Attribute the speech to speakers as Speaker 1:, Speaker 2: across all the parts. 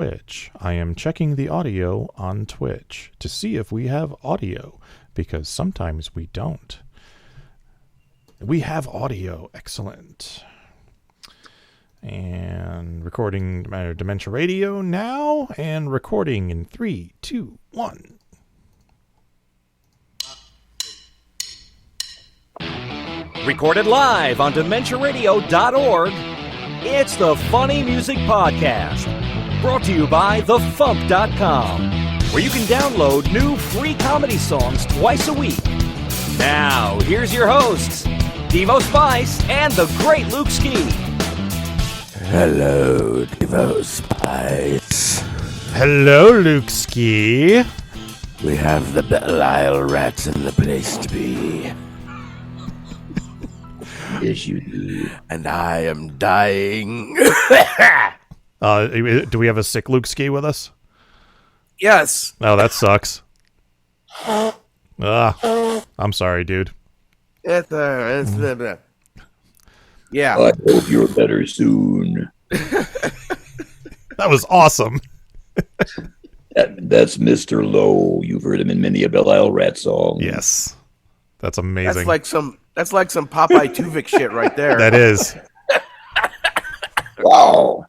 Speaker 1: Twitch. I am checking the audio on Twitch to see if we have audio, because sometimes we don't. We have audio. Excellent. And recording Dementia Radio now, and recording in 3, 2, 1.
Speaker 2: Recorded live on DementiaRadio.org, it's the Funny Music Podcast. Brought to you by FuMP.com, where you can download new free comedy songs twice a week. Now, here's your hosts, Devo Spice and the great Luke Ski.
Speaker 3: Hello, Devo Spice.
Speaker 1: Hello, Luke Ski.
Speaker 3: We have the Belle Isle Rats in the place to be. Yes, you do. And I am dying.
Speaker 1: Do we have a sick Luke Ski with us?
Speaker 4: Yes.
Speaker 1: Oh, that sucks. I'm sorry, dude.
Speaker 4: Yeah.
Speaker 3: I hope you're better soon.
Speaker 1: That was awesome.
Speaker 3: That's Mr. Lowe. You've heard him in many a Belle Isle Rat songs.
Speaker 1: Yes. That's amazing.
Speaker 4: That's like some Popeye Tuvik shit right there.
Speaker 1: That is.
Speaker 3: Wow.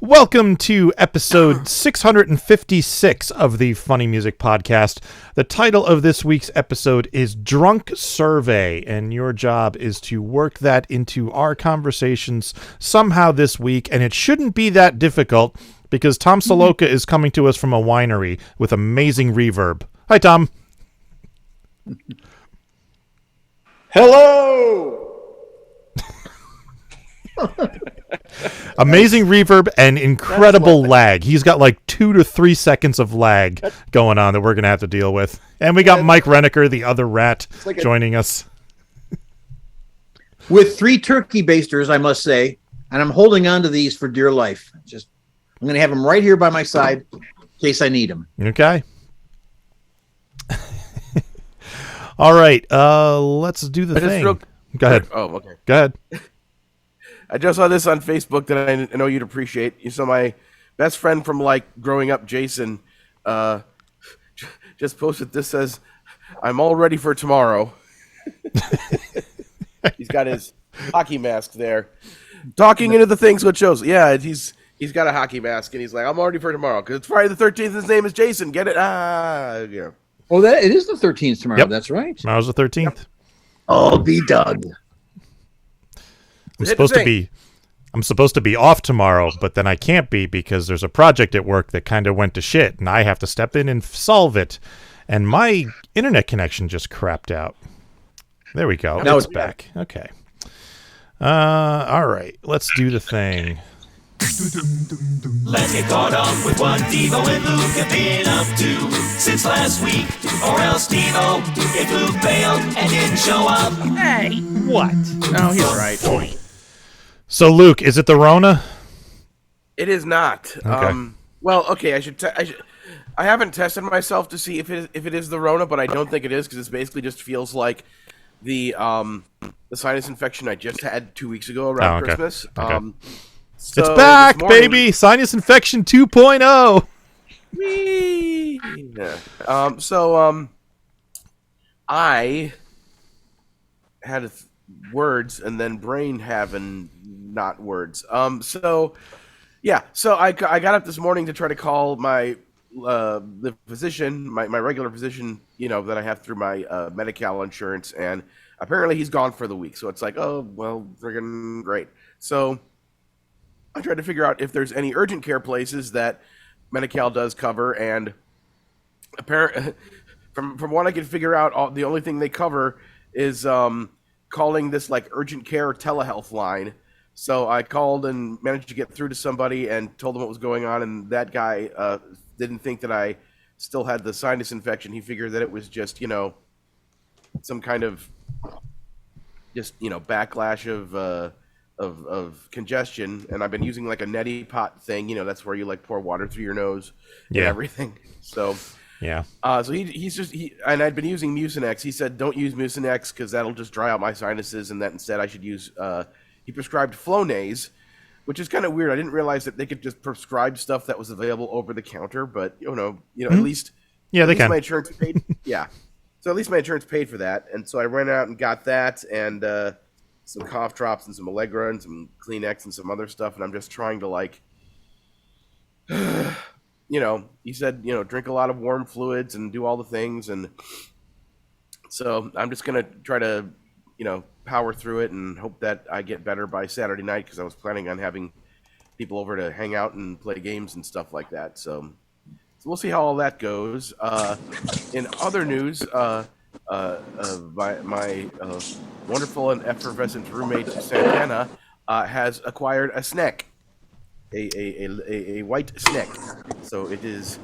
Speaker 1: Welcome to episode 656 of the Funny Music Podcast. The title of this week's episode is Drunk Survey, and your job is to work that into our conversations somehow this week, and it shouldn't be that difficult because Tom Saloka is coming to us from a winery with amazing reverb. Hi, Tom.
Speaker 5: Hello!
Speaker 1: Amazing reverb and incredible lag. He's got like 2 to 3 seconds of lag going on that we're going to have to deal with. And we got Mike Renneker, the other rat, joining us.
Speaker 5: With 3 turkey basters, I must say, and I'm holding on to these for dear life. I'm going to have them right here by my side in case I need them.
Speaker 1: Okay. All right, let's do the thing. Go ahead.
Speaker 4: Oh, okay.
Speaker 1: Go ahead.
Speaker 4: I just saw this on Facebook that I know you'd appreciate. You saw my best friend from like growing up, Jason, just posted this. Says, "I'm all ready for tomorrow." He's got his hockey mask there, talking into the thing, so it shows. Yeah, he's got a hockey mask, and he's like, "I'm all ready for tomorrow because it's Friday the 13th. His name is Jason. Get it? Yeah."
Speaker 5: Oh, it is the 13th tomorrow.
Speaker 1: Yep.
Speaker 5: That's right.
Speaker 1: Tomorrow's the 13th. Yep.
Speaker 3: I'll be Doug.
Speaker 1: I'm supposed to be off tomorrow, but then I can't be because there's a project at work that kind of went to shit, and I have to step in and solve it. And my internet connection just crapped out. There we go. Now it's back. Okay. All right. Let's do the thing.
Speaker 6: Let's get caught up with what Devo and Luke have been up to since last week. Or else Devo, if Luke bailed and didn't show up.
Speaker 2: Hey, what?
Speaker 4: No, he's right.
Speaker 1: So, Luke, is it the Rona?
Speaker 4: It is not.
Speaker 1: Okay.
Speaker 4: Well, okay. I haven't tested myself to see if it is the Rona, but I don't think it is because it basically just feels like the sinus infection I just had 2 weeks ago around Christmas.
Speaker 1: Okay.
Speaker 4: So
Speaker 1: it's back, baby! Sinus infection 2.0.
Speaker 4: Whee! Yeah. I had words and then brain having not words. So I got up this morning to try to call my the physician, my regular physician, that I have through my Medi-Cal insurance, and apparently he's gone for the week. So it's like, oh well, friggin' great. So I tried to figure out if there's any urgent care places that Medi-Cal does cover, and from what I could figure out, the only thing they cover is calling this like urgent care telehealth line. So I called and managed to get through to somebody and told them what was going on, and that guy didn't think that I still had the sinus infection. He figured that it was just some kind of backlash of congestion, and I've been using like a neti pot thing, that's where you like pour water through your nose and everything. So
Speaker 1: Yeah.
Speaker 4: So and I'd been using Mucinex. He said, don't use Mucinex because that'll just dry out my sinuses, and that instead I should use, he prescribed Flonase, which is kind of weird. I didn't realize that they could just prescribe stuff that was available over the counter, but at least
Speaker 1: they can.
Speaker 4: My insurance paid. Yeah, so at least my insurance paid for that, and so I ran out and got that and some cough drops and some Allegra and some Kleenex and some other stuff, and I'm just trying to he said drink a lot of warm fluids and do all the things, and so I'm just gonna try to power through it and hope that I get better by Saturday night, because I was planning on having people over to hang out and play games and stuff like that. So we'll see how all that goes. In other news, my wonderful and effervescent roommate Santana has acquired a snake, a white snake. So it is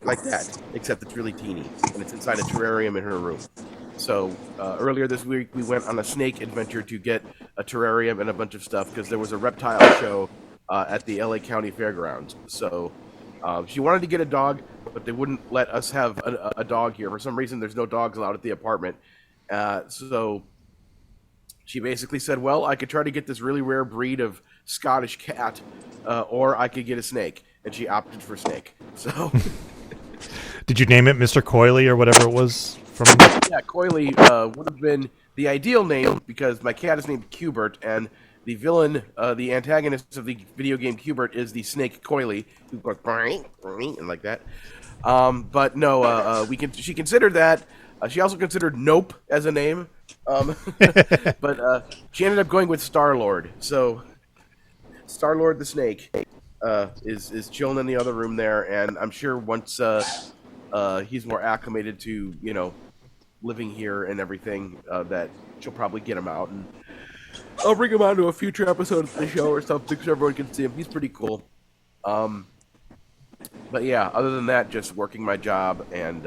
Speaker 4: like that, except it's really teeny, and it's inside a terrarium in her room. So earlier this week, we went on a snake adventure to get a terrarium and a bunch of stuff, because there was a reptile show at the LA County Fairgrounds. So she wanted to get a dog, but they wouldn't let us have a dog here. For some reason, there's no dogs allowed at the apartment. So she basically said, well, I could try to get this really rare breed of Scottish cat, or I could get a snake. And she opted for snake. So
Speaker 1: Did you name it Mr. Coily or whatever it was?
Speaker 4: Yeah, Coily would have been the ideal name, because my cat is named Cubert, and the villain, the antagonist of the video game Cubert, is the snake Coily, who goes and like that. But no, she considered that. She also considered Nope as a name, but she ended up going with Star-Lord. So Star-Lord the snake is chilling in the other room there, and I'm sure once he's more acclimated to living here and everything, that she'll probably get him out, and I'll bring him on to a future episode of the show or something so everyone can see him. He's pretty cool. But yeah, other than that, just working my job and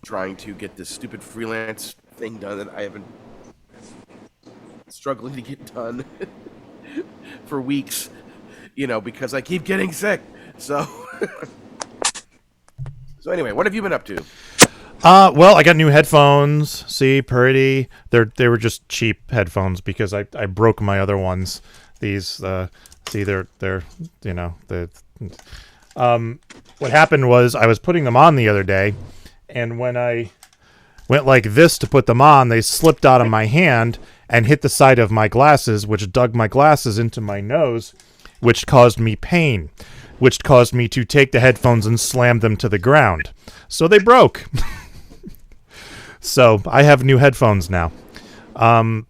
Speaker 4: trying to get this stupid freelance thing done that I have been struggling to get done for weeks, because I keep getting sick. So anyway, what have you been up to?
Speaker 1: Well, I got new headphones. See, pretty. They were just cheap headphones because I broke my other ones. These what happened was I was putting them on the other day, and when I went like this to put them on, they slipped out of my hand and hit the side of my glasses, which dug my glasses into my nose, which caused me pain, which caused me to take the headphones and slam them to the ground. So they broke. So I have new headphones now. On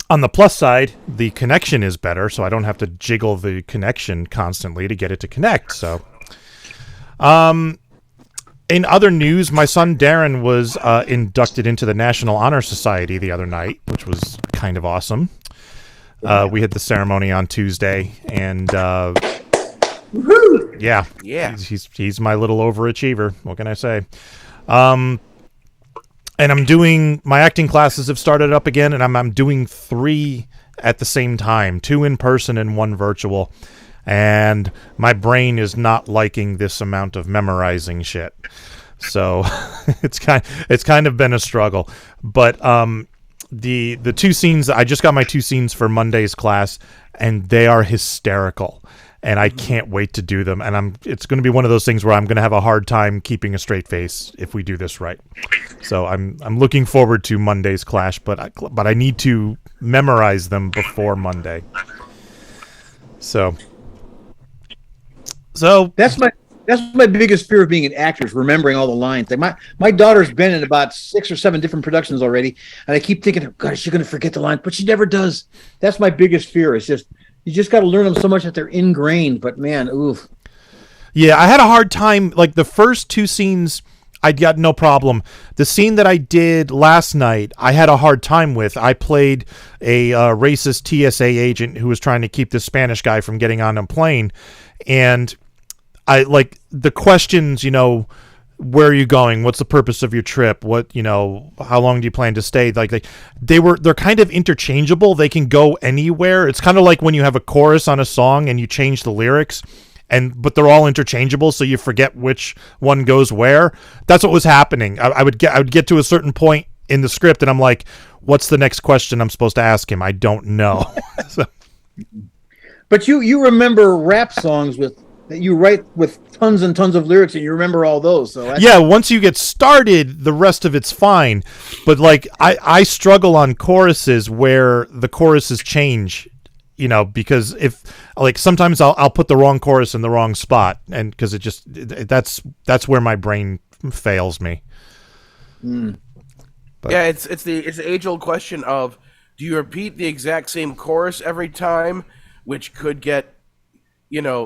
Speaker 1: the plus side, the connection is better, so I don't have to jiggle the connection constantly to get it to connect. So, in other news, my son Darren was inducted into the National Honor Society the other night, which was kind of awesome. We had the ceremony on Tuesday, and yeah, he's my little overachiever. What can I say? And I'm doing, my acting classes have started up again, and I'm doing 3 at the same time, 2 in person and 1 virtual. And my brain is not liking this amount of memorizing shit. So it's kind of been a struggle. But the 2 scenes, I just got my 2 scenes for Monday's class, and they are hysterical. And I can't wait to do them. And it's going to be one of those things where I'm going to have a hard time keeping a straight face if we do this right. So I'm looking forward to Monday's clash, but I need to memorize them before Monday. So
Speaker 5: that's my biggest fear of being an actor, is remembering all the lines. Like my daughter's been in about 6 or 7 different productions already, and I keep thinking, oh, God, is she going to forget the lines? But she never does. That's my biggest fear. Is just you just got to learn them so much that they're ingrained. But man, oof.
Speaker 1: Yeah, I had a hard time. Like the first 2 scenes, I got no problem. The scene that I did last night, I had a hard time with. I played a racist TSA agent who was trying to keep this Spanish guy from getting on a plane. And I like the questions, where are you going? What's the purpose of your trip? What, how long do you plan to stay? Like they're kind of interchangeable. They can go anywhere. It's kind of like when you have a chorus on a song and you change the lyrics. But they're all interchangeable, so you forget which one goes where. That's what was happening. I would get to a certain point in the script, and I'm like, what's the next question I'm supposed to ask him? I don't know. So.
Speaker 5: But you remember rap songs that you write with tons and tons of lyrics, and you remember all those. So
Speaker 1: yeah, once you get started, the rest of it's fine. But like I struggle on choruses where the choruses change. Because if like sometimes I'll put the wrong chorus in the wrong spot, and because that's where my brain fails me. But.
Speaker 4: Yeah, it's the age old question of, do you repeat the exact same chorus every time, which could get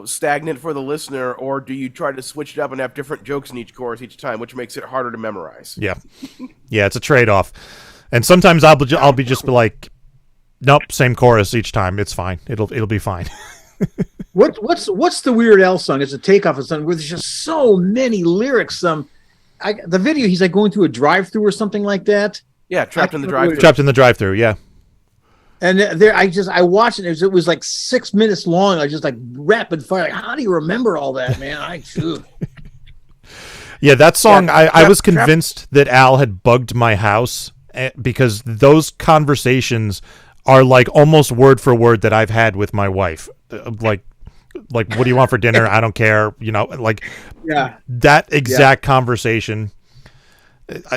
Speaker 4: stagnant for the listener, or do you try to switch it up and have different jokes in each chorus each time, which makes it harder to memorize?
Speaker 1: Yeah, it's a trade off, and sometimes I'll be like. Nope, same chorus each time. It's fine. It'll be fine.
Speaker 5: What's the Weird Al song? It's a takeoff of something where there's just so many lyrics. The video, he's like going through a drive-through or something like that.
Speaker 4: Yeah, trapped in the drive-through.
Speaker 1: Trapped in the drive-through. Yeah.
Speaker 5: And there, I watched it. It was like 6 minutes long. I just like rapid fire. Like, how do you remember all that, man?
Speaker 1: Yeah, that song. I was convinced that Al had bugged my house because those conversations are like almost word for word that I've had with my wife. Like what do you want for dinner? I don't care. That exact conversation.
Speaker 5: That's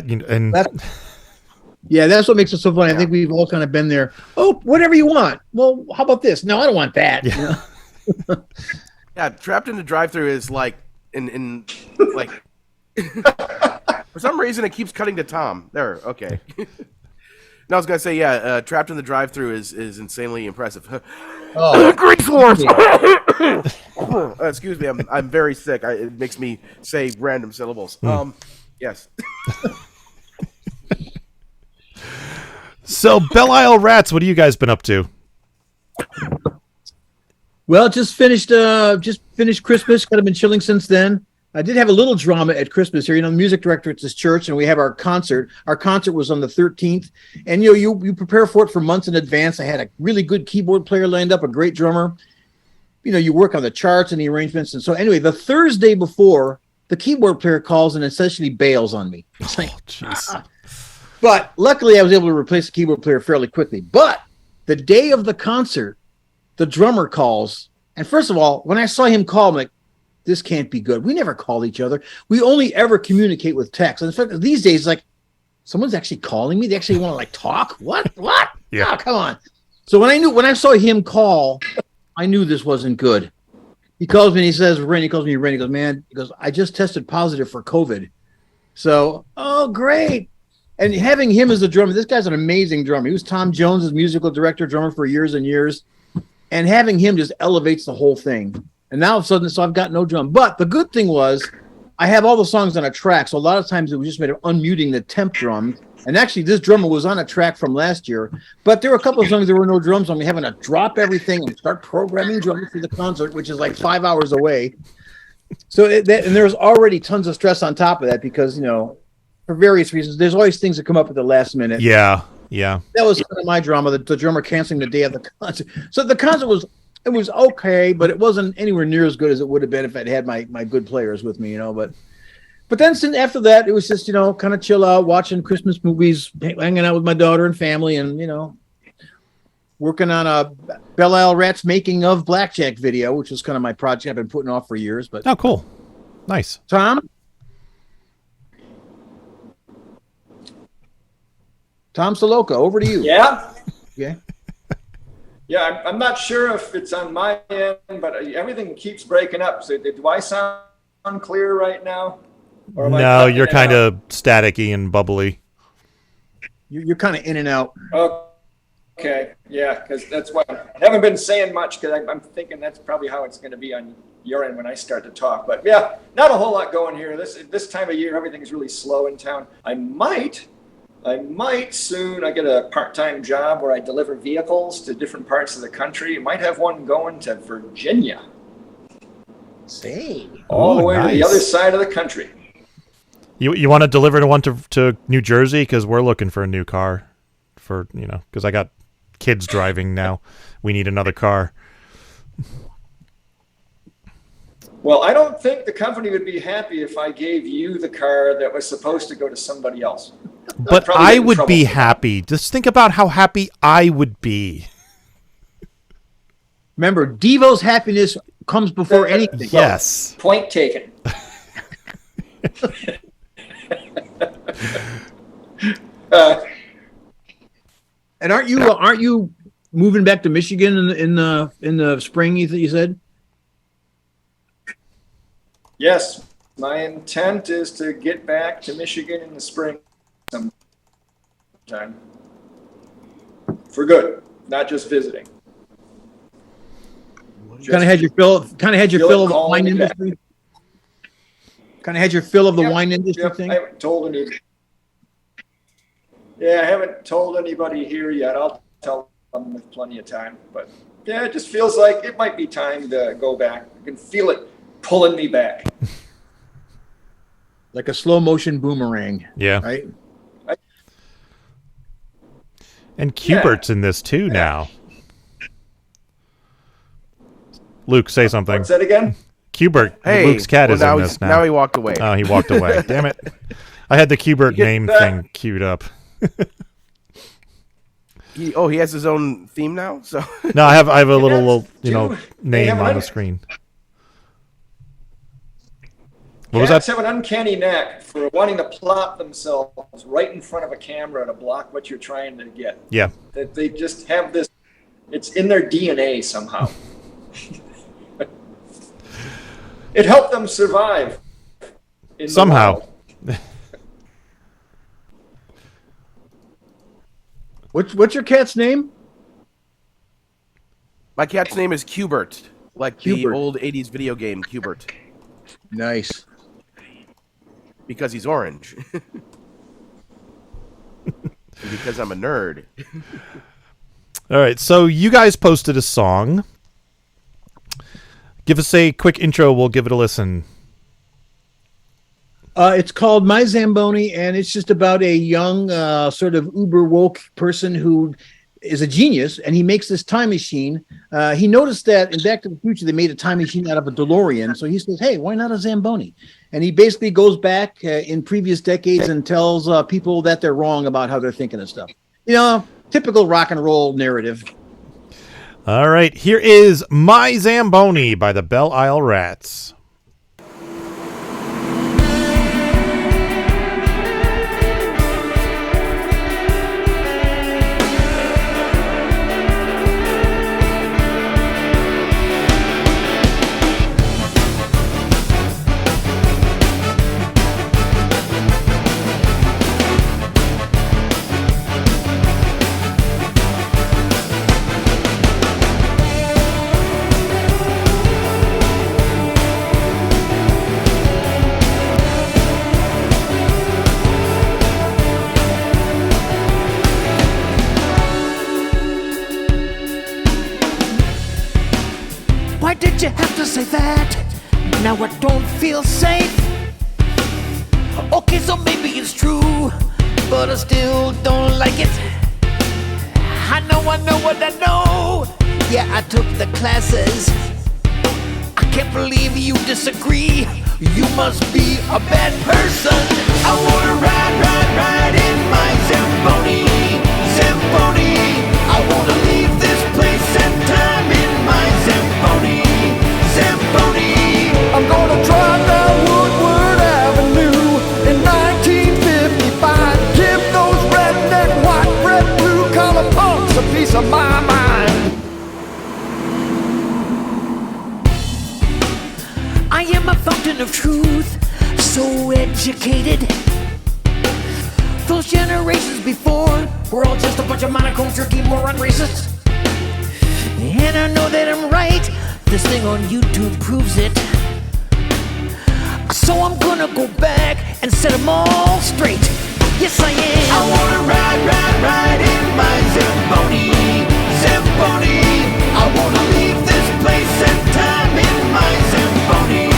Speaker 5: what makes it so funny. I think we've all kind of been there. Oh, whatever you want. Well, how about this? No, I don't want that.
Speaker 1: Yeah.
Speaker 4: Yeah, trapped in the drive-through is like in like for some reason it keeps cutting to Tom. There, okay. No, I was gonna say, trapped in the drive-through is insanely impressive. Grease Wars. Excuse me, I'm very sick. It makes me say random syllables. Yes.
Speaker 1: So, Belle Isle Rats, what have you guys been up to?
Speaker 5: Well, just finished Christmas. Kind of been chilling since then. I did have a little drama at Christmas here. The music director at this church, and we have our concert. Our concert was on the 13th, and you prepare for it for months in advance. I had a really good keyboard player lined up, a great drummer. You work on the charts and the arrangements, and so anyway, the Thursday before, the keyboard player calls and essentially bails on me. It's like, But luckily, I was able to replace the keyboard player fairly quickly. But the day of the concert, the drummer calls, and first of all, when I saw him call, I'm like, this can't be good. We never call each other. We only ever communicate with text. And in fact, these days, like, someone's actually calling me. They actually want to like talk. What? Yeah. Oh, come on. So when I saw him call, I knew this wasn't good. He calls me and he says, Ren, he calls me Ren. He goes, man, I just tested positive for COVID. So, oh, great. And having him as a drummer, this guy's an amazing drummer. He was Tom Jones's musical director, drummer for years and years. And having him just elevates the whole thing. And now all of a sudden, so I've got no drum. But the good thing was I have all the songs on a track. So a lot of times it was just a matter of unmuting the temp drum. And actually, this drummer was on a track from last year. But there were a couple of songs there were no drums on. We're having to drop everything and start programming drums for the concert, which is like 5 hours away. So and there's already tons of stress on top of that because, for various reasons, there's always things that come up at the last minute.
Speaker 1: Yeah.
Speaker 5: That was kind of my drama, the drummer canceling the day of the concert. So the concert was okay, but it wasn't anywhere near as good as it would have been if I'd had my good players with me, But then after that, it was just, kind of chill out, watching Christmas movies, hanging out with my daughter and family, and, working on a Belle Isle Rats making of Blackjack video, which was kind of my project I've been putting off for years. But
Speaker 1: oh, cool. Nice.
Speaker 5: Tom Soloka, over to you.
Speaker 7: Yeah.
Speaker 5: Yeah.
Speaker 7: Yeah, I'm not sure if it's on my end, but everything keeps breaking up. So do I sound clear right now? Or
Speaker 1: no, you're kind of staticky and bubbly.
Speaker 5: You're kind of in and out.
Speaker 7: Okay, yeah, because that's why I haven't been saying much because I'm thinking that's probably how it's going to be on your end when I start to talk. But yeah, not a whole lot going here. This time of year, everything is really slow in town. I might soon. I get a part-time job where I deliver vehicles to different parts of the country. I might have one going to Virginia.
Speaker 5: Say.
Speaker 7: All the way to the other side of the country.
Speaker 1: You want to deliver one to New Jersey? Because we're looking for a new car because I got kids driving now. We need another car.
Speaker 7: Well, I don't think the company would be happy if I gave you the car that was supposed to go to somebody else.
Speaker 1: But I would be happy. Just think about how happy I would be.
Speaker 5: Remember, Devo's happiness comes before anything.
Speaker 1: Yes.
Speaker 7: Point taken.
Speaker 5: And aren't you moving back to Michigan in the spring? You said.
Speaker 7: Yes, my intent is to get back to Michigan in the spring sometime. For good, not just visiting.
Speaker 5: Kind of had your fill of the wine industry. Kind of had your fill of the wine industry thing.
Speaker 7: I haven't told anybody. Yeah, I haven't told anybody here yet. I'll tell them with plenty of time. But yeah, it just feels like it might be time to go back. I can feel it pulling me back.
Speaker 5: Like a slow motion boomerang.
Speaker 1: Yeah.
Speaker 5: Right.
Speaker 1: And Cubert's in this too now. Luke, say something.
Speaker 7: What's that again?
Speaker 1: Cubert,
Speaker 4: Hey,
Speaker 1: Luke's cat is in this now.
Speaker 4: Now he walked away.
Speaker 1: Oh, he walked away. Damn it. I had the Cubert name thing queued up.
Speaker 4: He has his own theme now. So
Speaker 1: No, I have a little name on the
Speaker 7: have
Speaker 1: screen. What was
Speaker 7: Cats
Speaker 1: that?
Speaker 7: have an uncanny knack for wanting to plop themselves right in front of a camera to block what you're trying to get.
Speaker 1: Yeah.
Speaker 7: That they just have this, it's in their DNA somehow. It helped them survive.
Speaker 1: Somehow.
Speaker 5: What's your cat's name?
Speaker 4: my cat's name is Cubert, like the
Speaker 5: Cubert.
Speaker 4: old '80s video game Cubert,
Speaker 5: Nice.
Speaker 4: because he's orange. And because I'm a nerd.
Speaker 1: All right, so you guys posted a song. Give us a quick intro. We'll give it a listen.
Speaker 5: It's called My Zamboni, and it's just about a young, sort of uber woke person who is a genius, and he makes this time machine. He noticed that in Back to the Future, they made a time machine out of a DeLorean. So he says, hey, why not a Zamboni? And he basically goes back in previous decades and tells people that they're wrong about how they're thinking of stuff. You know, typical rock and roll narrative.
Speaker 1: All right, here is My Zamboni by the Belle Isle Rats.
Speaker 8: Why did you have to say that? Now I don't feel safe. Okay, so maybe it's true, but I still don't like it. I know what I know. Yeah, I took the classes. I can't believe you disagree. You must be a bad person. I wanna ride in my Zamboni, Zamboni. I wanna leave this place and time in my Zamboni, Zamboni. I'm gonna drive down Woodward Avenue in 1955. Give those redneck, white bread, blue collar punks a piece of my mind. I am a fountain of truth, so educated. Those generations before were all just a bunch of monochrome jerky moron racists. And I know that I'm right. This thing on YouTube proves it. So I'm gonna go back and set them all straight. Yes, I am. I wanna ride in my Zamboni, Zamboni. I wanna leave this place and time in my Zamboni,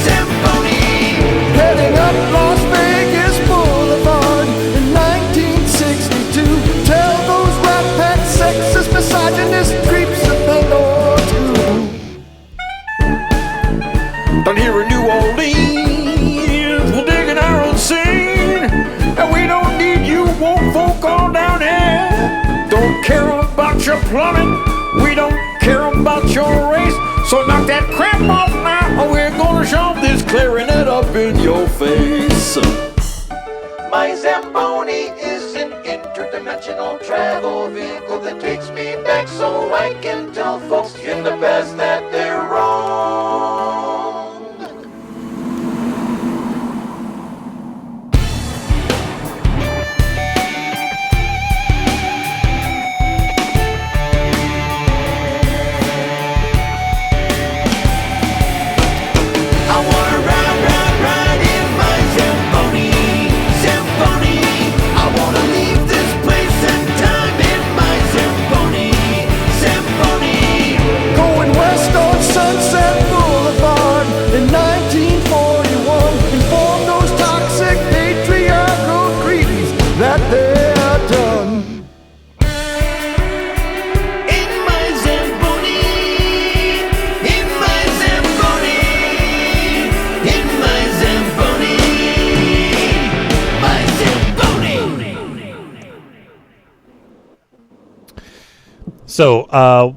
Speaker 8: Zamboni. Heading up Las Vegas Boulevard in 1962. Tell those rat pack sexist, misogynist creeps that they know too.
Speaker 9: your plumbing. We don't care about your race. So knock that crap off now, or we're gonna shove this clarinet up in your face.
Speaker 8: My Zamboni is an interdimensional travel vehicle that takes me back so I can tell folks in the past that they're wrong. I wanna ride in my Zamboni. Zamboni, I wanna leave this place and time in my Zamboni. Zamboni,
Speaker 9: Going west on Sunset Boulevard in 1941, inform those toxic patriarchal creeds that they're done.
Speaker 8: in my Zamboni, in my Zamboni, in my Zamboni, my Zamboni.
Speaker 1: So,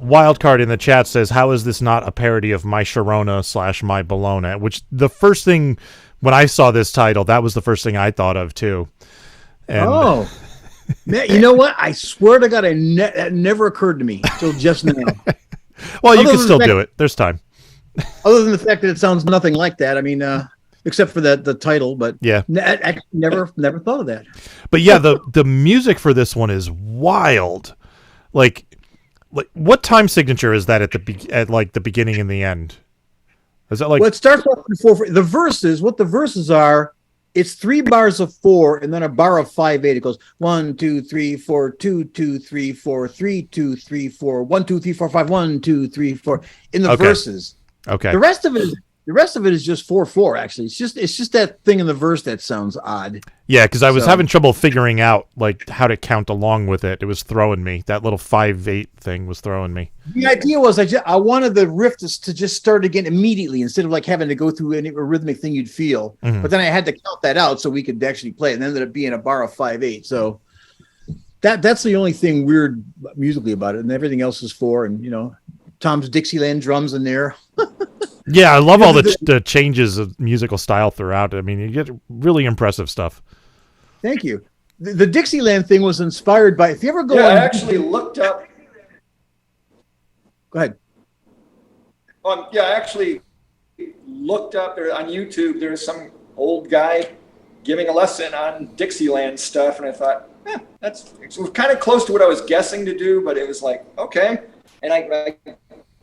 Speaker 1: Wildcard in the chat says, how is this not a parody of My Sharona / My Bologna? Which the first thing, when I saw this title, that was the first thing I thought of, too. And,
Speaker 5: Oh, man, you know what? I swear to God, that never occurred to me until just now.
Speaker 1: well, you
Speaker 5: Other
Speaker 1: can
Speaker 5: than
Speaker 1: still
Speaker 5: the
Speaker 1: do it. There's time.
Speaker 5: Other than the fact that it sounds nothing like that. I mean, except for the title, but
Speaker 1: Yeah.
Speaker 5: I never thought of that.
Speaker 1: But yeah, the music for this one is wild. Like what time signature is that at the beginning and the end? Is that like
Speaker 5: Well, it starts off before the verses. What the verses are, it's 3 bars of 4 and then a bar of 5/8. It goes 1 2 3 4 2 2 3 4 3 2 3 4 1 2 3 4 5 1 2 3 4 in the
Speaker 1: Okay.
Speaker 5: verses.
Speaker 1: okay?
Speaker 5: The rest of it is just 4/4. Actually, it's just that thing in the verse that sounds odd.
Speaker 1: Yeah, because I was
Speaker 5: So-
Speaker 1: having trouble figuring out like how to count along with it. It was throwing me. That little 5/8 thing was throwing me.
Speaker 5: The idea was I wanted the riff to just start again immediately instead of like having to go through any rhythmic thing you'd feel.
Speaker 1: Mhm.
Speaker 5: But then I had to count that out so we could actually play it, and it ended up being a bar of 5/8. So that's the only thing weird musically about it, and everything else is 4. And Tom's Dixieland drums in there.
Speaker 1: Yeah, I love all the changes of musical style throughout. I mean, you get really impressive stuff.
Speaker 5: Thank you. The Dixieland thing was inspired by. If you ever go
Speaker 7: Yeah,
Speaker 5: on,
Speaker 7: I actually looked up.
Speaker 5: go ahead.
Speaker 7: Yeah, I actually looked up there on YouTube. There's some old guy giving a lesson on Dixieland stuff, and I thought, it was kind of close to what I was guessing to do, but it was like, okay, and I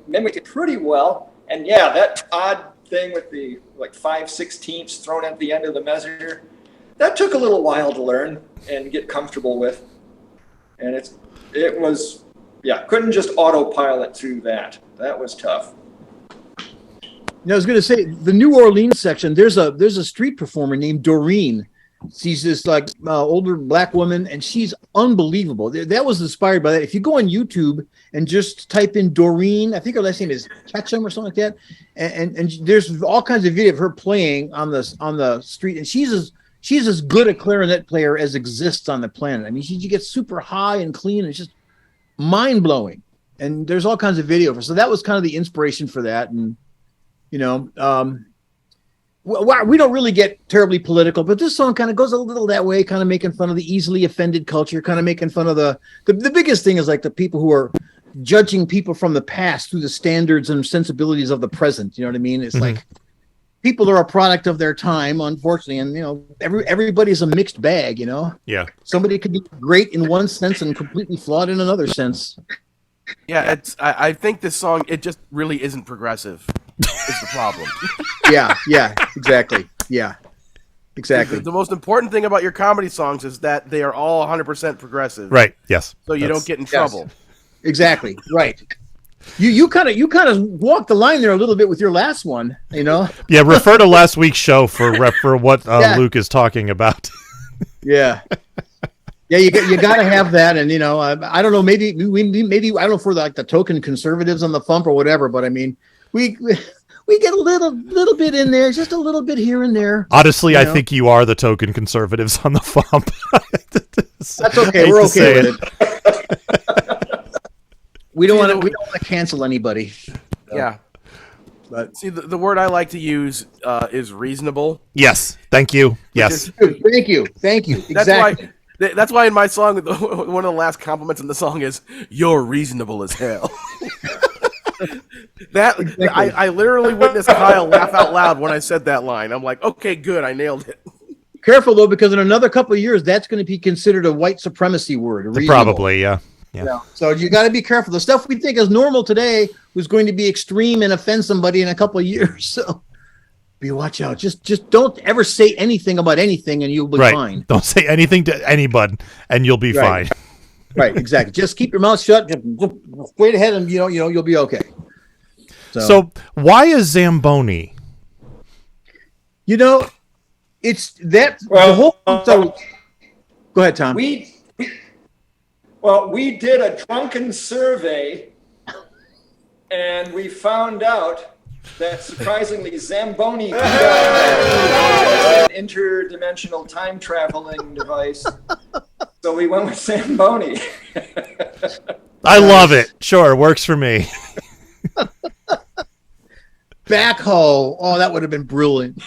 Speaker 7: mimicked it pretty well. And yeah, that odd thing with the like 5/16 thrown at the end of the measure, that took a little while to learn and get comfortable with. And it was, couldn't just autopilot through that. That was tough.
Speaker 5: I was going to say the New Orleans section. There's a street performer named Doreen. She's this like older black woman, and she's unbelievable. That was inspired by that. If you go on YouTube and just type in Doreen, I think her last name is Ketchum or something like that, and there's all kinds of video of her playing on the street, and she's as good a clarinet player as exists on the planet. I mean, she gets super high and clean, and it's just mind blowing. And there's all kinds of video of her. So that was kind of the inspiration for that, and we don't really get terribly political, but this song kind of goes a little that way, kind of making fun of the easily offended culture, kind of making fun of the biggest thing is like the people who are judging people from the past through the standards and sensibilities of the present. You know what I mean? It's like people are a product of their time, unfortunately, and everybody's a mixed bag.
Speaker 1: Yeah.
Speaker 5: Somebody could be great in one sense and completely flawed in another sense.
Speaker 4: Yeah, I think this song, it just really isn't progressive. Is the problem.
Speaker 5: Yeah, exactly. Yeah, exactly.
Speaker 4: The most important thing about your comedy songs is that they are all 100% progressive.
Speaker 1: Right. Yes.
Speaker 4: So you don't get in trouble.
Speaker 5: Exactly. Right. You kind of walked the line there a little bit with your last one.
Speaker 1: Yeah. Refer to last week's show for what Luke is talking about.
Speaker 5: Yeah. Yeah, you got to have that, and I don't know, maybe I don't know for the token conservatives on the FuMP or whatever, but I mean, we get a little bit in there, just a little bit here and there.
Speaker 1: Honestly, I think you are the token conservatives on the FuMP.
Speaker 5: That's okay. We're okay with it. We don't want to cancel anybody.
Speaker 4: Yeah.
Speaker 5: But
Speaker 4: see, the word I like to use is reasonable.
Speaker 1: Yes. Thank you. Yes.
Speaker 5: Thank you. Exactly.
Speaker 4: That's why in my song, one of the last compliments in the song is "You're reasonable as hell."
Speaker 5: Exactly.
Speaker 4: I literally witnessed Kyle laugh out loud when I said that line. I'm like, okay, good, I nailed it.
Speaker 5: Careful though, because in another couple of years, that's going to be considered a white supremacy word. Reasonable.
Speaker 1: Probably, yeah.
Speaker 5: So you got to be careful. The stuff we think is normal today was going to be extreme and offend somebody in a couple of years. So be watch out. Just don't ever say anything about anything, and you'll be fine.
Speaker 1: Don't say anything to anybody, and you'll be fine.
Speaker 5: Right, exactly. Just keep your mouth shut. Wait ahead, and you'll be okay.
Speaker 1: So why is Zamboni?
Speaker 5: It's that the whole. So go ahead, Tom.
Speaker 7: We did a drunken survey, and we found out that surprisingly Zamboni is an interdimensional time traveling device. So we went with Zamboni.
Speaker 1: I love it. Sure, works for me.
Speaker 5: Backhoe. Oh, that would have been brilliant.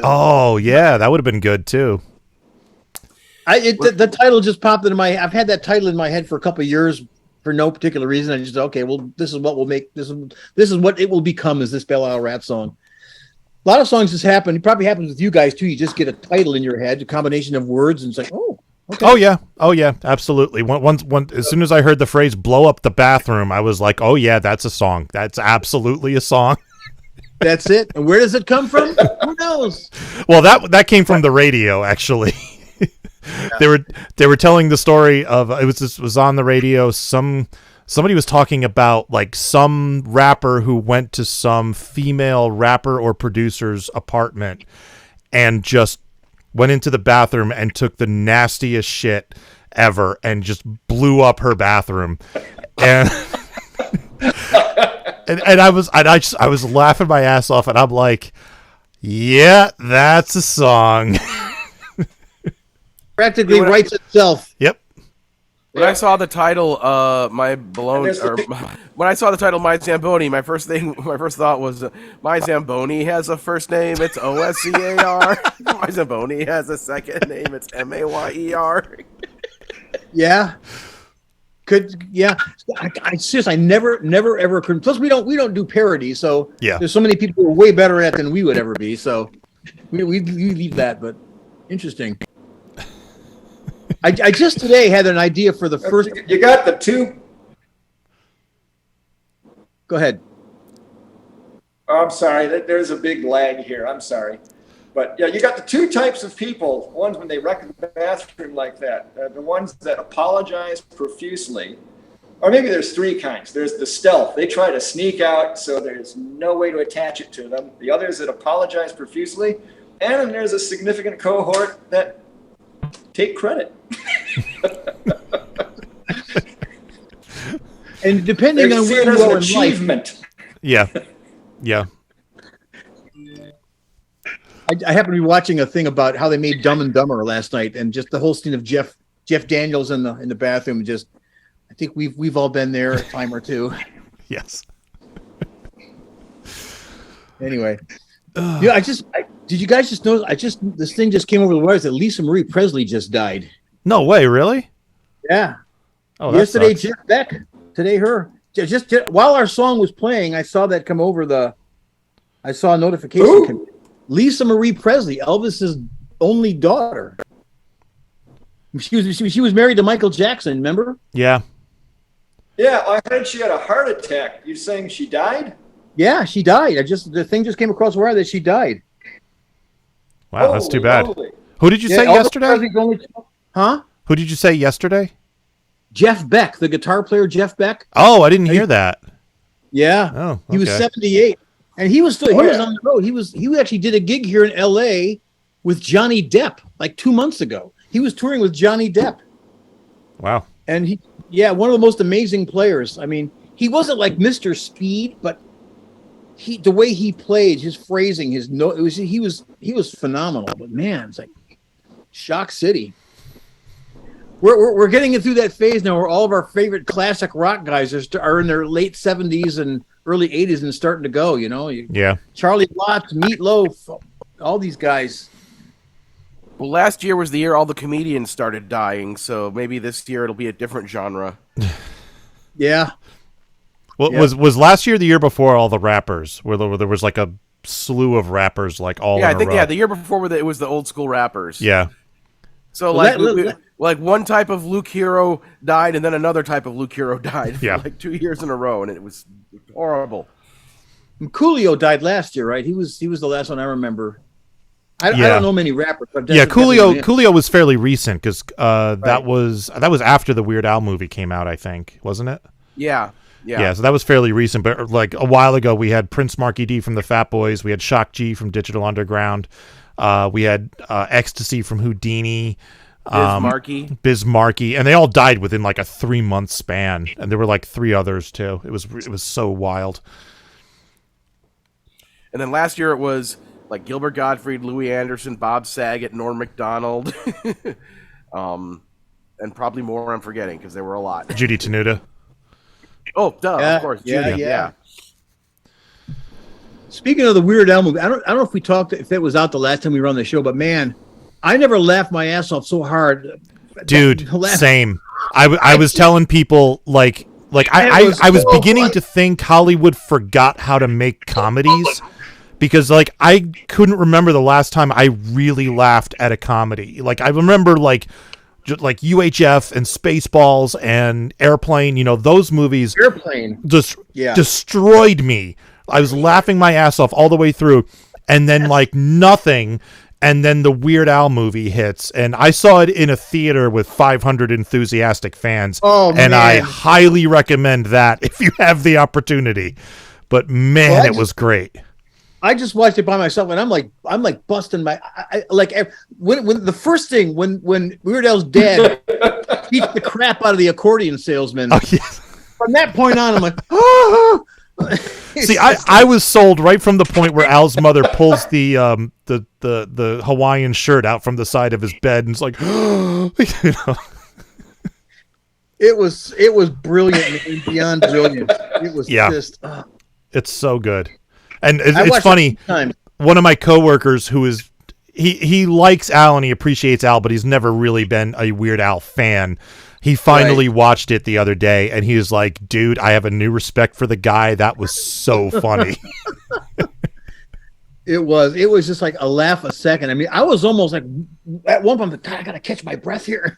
Speaker 1: Oh yeah, that would have been good too.
Speaker 5: The title just popped into my. I've had that title in my head for a couple of years for no particular reason. I just this is what we'll make. This is what it will become. Is this Belle Isle Rats song? A lot of songs just happen. It probably happens with you guys too. You just get a title in your head, a combination of words, and it's like, oh, okay.
Speaker 1: Oh yeah, absolutely. As soon as I heard the phrase "blow up the bathroom," I was like, oh yeah, that's a song. That's absolutely a song.
Speaker 5: That's it. And where does it come from? Who knows?
Speaker 1: Well, that came from the radio, actually. They were telling the story of it was on the radio. Somebody was talking about like some rapper who went to some female rapper or producer's apartment and just went into the bathroom and took the nastiest shit ever and just blew up her bathroom. And and I was laughing my ass off, and I'm like, yeah, that's a song.
Speaker 5: Practically writes itself.
Speaker 1: Yep.
Speaker 4: When I saw the title, when I saw the title, My Zamboni, my first thought was, My Zamboni has a first name, it's Oscar. My Zamboni has a second name, it's Mayer.
Speaker 5: Yeah. I seriously, I never ever could. Plus, we don't do parodies, so there's so many people who are way better at it than we would ever be. So we leave that, but interesting. I just today had an idea for the first.
Speaker 7: You got the two.
Speaker 5: Go ahead.
Speaker 7: Oh, I'm sorry. There's a big lag here. I'm sorry. But yeah, you got the two types of people. Ones when they wreck the bathroom like that. The ones that apologize profusely. Or maybe there's three kinds. There's the stealth. They try to sneak out so there's no way to attach it to them. The others that apologize profusely. And then there's a significant cohort that take credit.
Speaker 5: And depending on where you are in
Speaker 7: achievement.
Speaker 1: Yeah.
Speaker 5: I happened to be watching a thing about how they made Dumb and Dumber last night, and just the whole scene of Jeff Daniels in the bathroom. Just, I think we've all been there a time or two.
Speaker 1: Yes.
Speaker 5: Anyway, did you guys just notice? This thing just came over the wires that Lisa Marie Presley just died.
Speaker 1: No way, really?
Speaker 5: Yeah.
Speaker 1: Oh,
Speaker 5: yesterday, Jeff Beck. Today, her. Just while our song was playing, I saw that come over I saw a notification. Lisa Marie Presley, Elvis's only daughter. She was married to Michael Jackson. Remember?
Speaker 1: Yeah.
Speaker 7: Yeah, I heard she had a heart attack. You saying she died?
Speaker 5: Yeah, she died. The thing just came across the wire that she died.
Speaker 1: Wow, that's too bad. Holy. Who did you say yesterday?
Speaker 5: Huh?
Speaker 1: Who did you say yesterday?
Speaker 5: Jeff Beck, the guitar player Jeff Beck.
Speaker 1: Oh, I didn't hear that.
Speaker 5: Yeah.
Speaker 1: Oh, okay.
Speaker 5: He was 78. And he was on the road. He actually did a gig here in LA with Johnny Depp like 2 months ago. He was touring with Johnny Depp.
Speaker 1: Wow.
Speaker 5: And one of the most amazing players. I mean, he wasn't like Mr. Speed, but the way he played, his phrasing, his note, he was phenomenal. But man, it's like Shock City. we're getting it through that phase now where all of our favorite classic rock guys are in their late 70s and early 80s and starting to go.
Speaker 1: Yeah.
Speaker 5: Charlie Watts, Meatloaf, all these guys.
Speaker 4: Well, last year was the year all the comedians started dying, so maybe this year it'll be a different genre.
Speaker 5: Yeah.
Speaker 1: Well,
Speaker 5: Yeah.
Speaker 1: was last year the year before all the rappers, where there was like a slew of rappers like all in a row?
Speaker 4: The year before it was the old school rappers.
Speaker 1: Yeah.
Speaker 4: So like one type of Luke Hero died, and then another type of Luke Hero died for like 2 years in a row, and it was horrible.
Speaker 5: Coolio died last year, right? He was the last one I remember. I don't know many rappers. But
Speaker 1: Coolio was fairly recent because that was after the Weird Al movie came out, I think, wasn't it?
Speaker 4: Yeah.
Speaker 1: So that was fairly recent, but like a while ago, we had Prince Marky D from the Fat Boys, we had Shock G from Digital Underground, we had Ecstasy from Houdini, Biz Markie, and they all died within like a 3-month span, and there were like 3 others too. It was so wild.
Speaker 4: And then last year it was like Gilbert Gottfried, Louis Anderson, Bob Saget, Norm Macdonald, and probably more I'm forgetting because there were a lot.
Speaker 1: Judy Tenuta.
Speaker 4: Oh, duh, of course. Judy, yeah.
Speaker 5: Speaking of the Weird Al movie, I don't know if it was out the last time we were on the show, but man, I never laughed my ass off so hard.
Speaker 1: Dude, same. I was telling people I was beginning to think Hollywood forgot how to make comedies because like I couldn't remember the last time I really laughed at a comedy. Like I remember like UHF and Spaceballs and Airplane, those movies just destroyed me. I was laughing my ass off all the way through, and then like nothing, and then the Weird Al movie hits, and I saw it in a theater with 500 enthusiastic fans, and I highly recommend that if you have the opportunity. But man, it was great.
Speaker 5: I just watched it by myself, and I'm like busting my when the first thing when Weird Al's dad beats the crap out of the accordion salesman.
Speaker 1: Oh, yes.
Speaker 5: From that point on, I'm like, oh.
Speaker 1: See, I was sold right from the point where Al's mother pulls the Hawaiian shirt out from the side of his bed, and it's like,
Speaker 5: It was brilliant, man, beyond brilliant. It was just.
Speaker 1: It's so good. And it's funny, one of my coworkers who is, he likes Al and he appreciates Al, but he's never really been a Weird Al fan. He finally watched it the other day, and he was like, dude, I have a new respect for the guy. That was so funny.
Speaker 5: It was just like a laugh a second. I mean, I was almost like, at one point, God, I got to catch my breath here,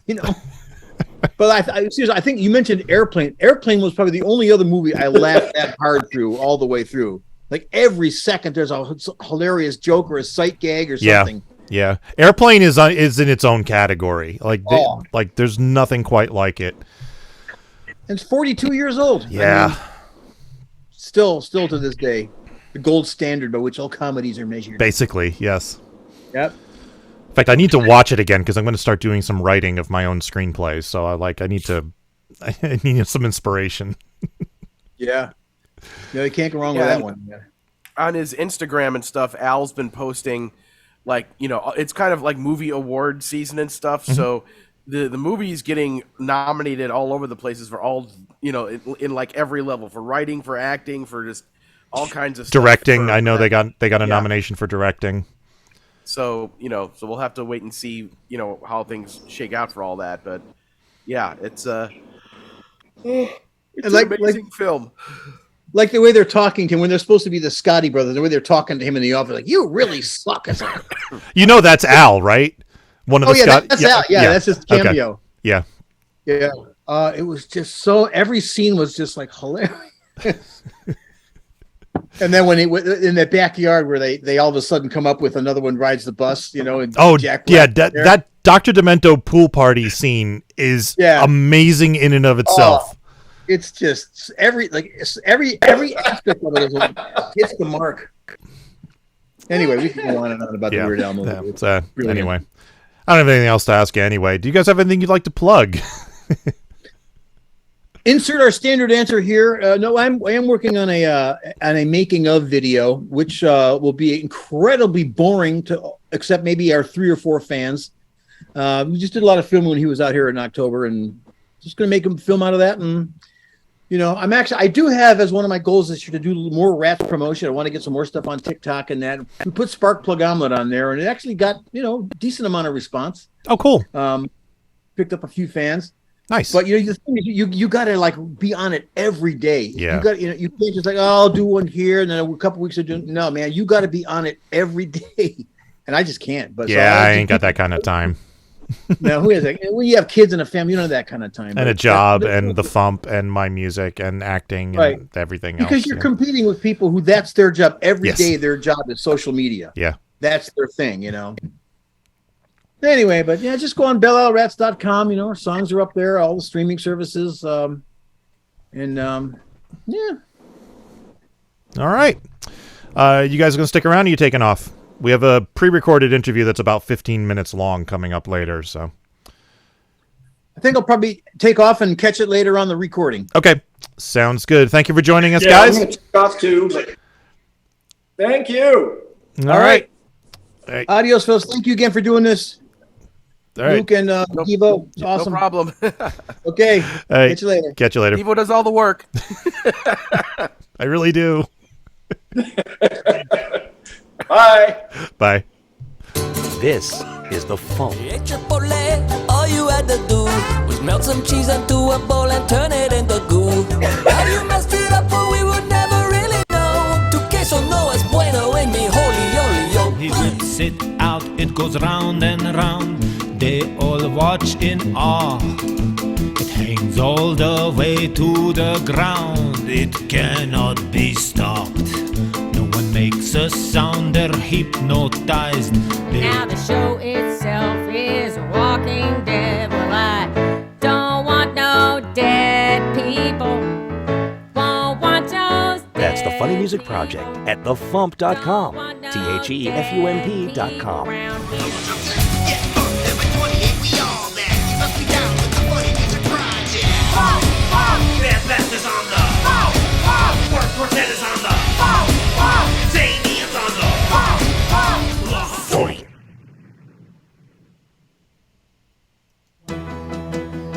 Speaker 5: But seriously, I think you mentioned Airplane. Airplane was probably the only other movie I laughed that hard through, all the way through. Like every second, there's a hilarious joke or a sight gag or something.
Speaker 1: Yeah. Airplane is in its own category. Like there's nothing quite like it.
Speaker 5: It's 42 years old.
Speaker 1: Yeah.
Speaker 5: I mean, still to this day, the gold standard by which all comedies are measured.
Speaker 1: Basically, yes.
Speaker 5: Yep.
Speaker 1: In fact, I need to watch it again because I'm going to start doing some writing of my own screenplays. So I need some inspiration.
Speaker 5: Yeah. No, you can't go wrong with that one. Yeah.
Speaker 4: On his Instagram and stuff, Al's been posting, it's kind of like movie award season and stuff. Mm-hmm. So the movie's getting nominated all over the places for all, in like every level, for writing, for acting, for just all kinds of stuff.
Speaker 1: Directing. I know they got a nomination for directing.
Speaker 4: So, so we'll have to wait and see, how things shake out for all that. But yeah, it's an amazing film.
Speaker 5: Like the way they're talking to him when they're supposed to be the Scotty brothers, the way they're talking to him in the office, like, you really suck. That's
Speaker 1: Al, right? One of the
Speaker 5: that's Al. Yeah, that's his cameo.
Speaker 1: Okay. Yeah.
Speaker 5: Yeah. It was just so, every scene was just like hilarious. And then when in that backyard where they all of a sudden come up with another one rides the bus, and Jack
Speaker 1: that Dr. Demento pool party scene is amazing in and of itself.
Speaker 5: It's just every aspect of it hits the mark. Anyway, we can go on and on about the Weird Al movie.
Speaker 1: Anyway, I don't have anything else to ask you anyway. Do you guys have anything you'd like to plug?
Speaker 5: Insert our standard answer here. No, I am working on a making of video, which will be incredibly boring to except maybe our 3 or 4 fans. We just did a lot of filming when he was out here in October, and just going to make him film out of that. And I do have as one of my goals this year to do more Rats promotion. I want to get some more stuff on TikTok and that. We put Sparkplug Omelet on there, and it actually got decent amount of response.
Speaker 1: Oh, cool.
Speaker 5: Picked up a few fans.
Speaker 1: Nice.
Speaker 5: But you got to like be on it every day.
Speaker 1: Yeah.
Speaker 5: You got you can't just like, oh, I'll do one here and then a couple weeks of doing. No, man, you got to be on it every day, and I just can't. But
Speaker 1: yeah, I ain't got that kind of time.
Speaker 5: No, who has that? When you have kids and a family, you don't have that kind of time.
Speaker 1: And a job and the FuMP and my music and acting and everything else.
Speaker 5: Because you're competing with people who that's their job every day. Their job is social media.
Speaker 1: Yeah.
Speaker 5: That's their thing, Anyway, but yeah, just go on BelleIsleRats.com. Our songs are up there, all the streaming services. Yeah.
Speaker 1: All right. You guys are going to stick around or are you taking off? We have a pre-recorded interview that's about 15 minutes long coming up later, so.
Speaker 5: I think I'll probably take off and catch it later on the recording.
Speaker 1: Okay. Sounds good. Thank you for joining us, guys.
Speaker 7: I'm going to take off too. But thank you.
Speaker 1: All right.
Speaker 5: Adios, fellas. Thank you again for doing this.
Speaker 1: All right.
Speaker 5: Luke and Devo. It's awesome.
Speaker 4: No problem.
Speaker 5: Okay.
Speaker 4: Hey,
Speaker 5: catch you later.
Speaker 1: Catch you later.
Speaker 4: Devo does all the work.
Speaker 1: I really do.
Speaker 7: Bye.
Speaker 1: Bye.
Speaker 2: This is the FuMP.
Speaker 8: Hey, Chipotle, all you had to do was melt some cheese into a bowl and turn it into goo. Now you messed it up, but we would never really know. Tu queso no es bueno en mi holy yo.
Speaker 6: He whips it out, it goes round and round. They all watch in awe. It hangs all the way to the ground. It cannot be stopped. No one makes a sound, they're hypnotized.
Speaker 10: Now the show itself is a walking dead. Well, I don't want no dead people. Won't want those dead.
Speaker 2: That's the Funny Music Project at thefump.com. THEFUMP.com.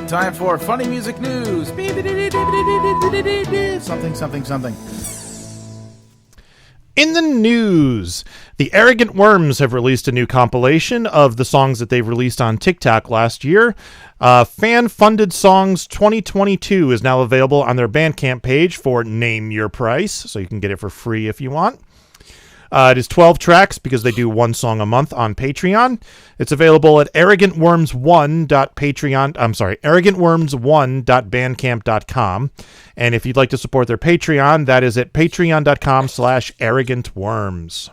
Speaker 11: Time for funny music news. Something.
Speaker 1: In the news, the Arrogant Worms have released a new compilation of the songs that they've released on TikTok last year. Fan-funded Songs 2022 is now available on their Bandcamp page for Name Your Price, so you can get it for free if you want. It is 12 tracks because they do one song a month on Patreon. It's available at arrogantworms1.bandcamp.com. And if you'd like to support their Patreon, that is at patreon.com/arrogantworms.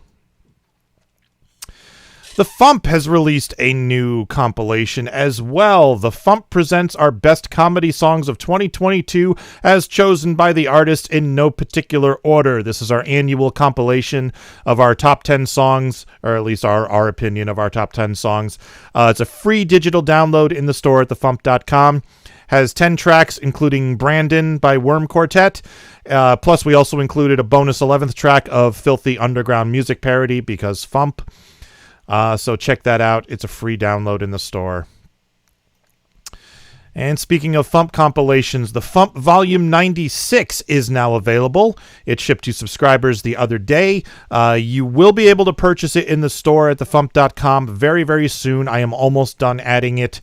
Speaker 1: The FuMP has released a new compilation as well. The FuMP presents our best comedy songs of 2022 as chosen by the artist in no particular order. This is our annual compilation of our top 10 songs, or at least our opinion of our top 10 songs. It's a free digital download in the store at thefump.com. Has 10 tracks, including Brandon by Worm Quartet. Plus, we also included a bonus 11th track of Filthy Underground music parody because FuMP. So check that out. It's a free download in the store. And speaking of FuMP compilations, the FuMP Volume 96 is now available. It shipped to subscribers the other day. You will be able to purchase it in the store at thefump.com very, very soon. I am almost done adding it.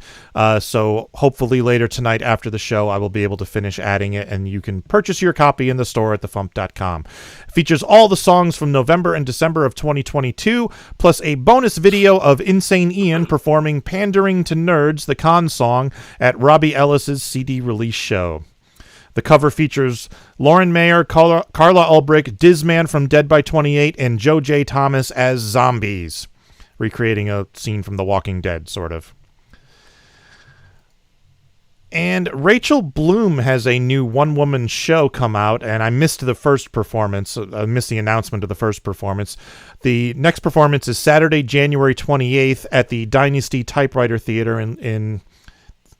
Speaker 1: So hopefully later tonight after the show, I will be able to finish adding it, and you can purchase your copy in the store at thefump.com. It features all the songs from November and December of 2022, plus a bonus video of Insane Ian performing Pandering to Nerds, the Con song, at Robbie Ellis's CD release show. The cover features Lauren Mayer, Carla Ulbrich, Dizman from Dead by 28, and Joe J. Thomas as zombies, recreating a scene from The Walking Dead, sort of. And Rachel Bloom has a new one-woman show come out, and I missed the first performance. I missed the announcement of the first performance. The next performance is Saturday, January 28th at the Dynasty Typewriter Theater in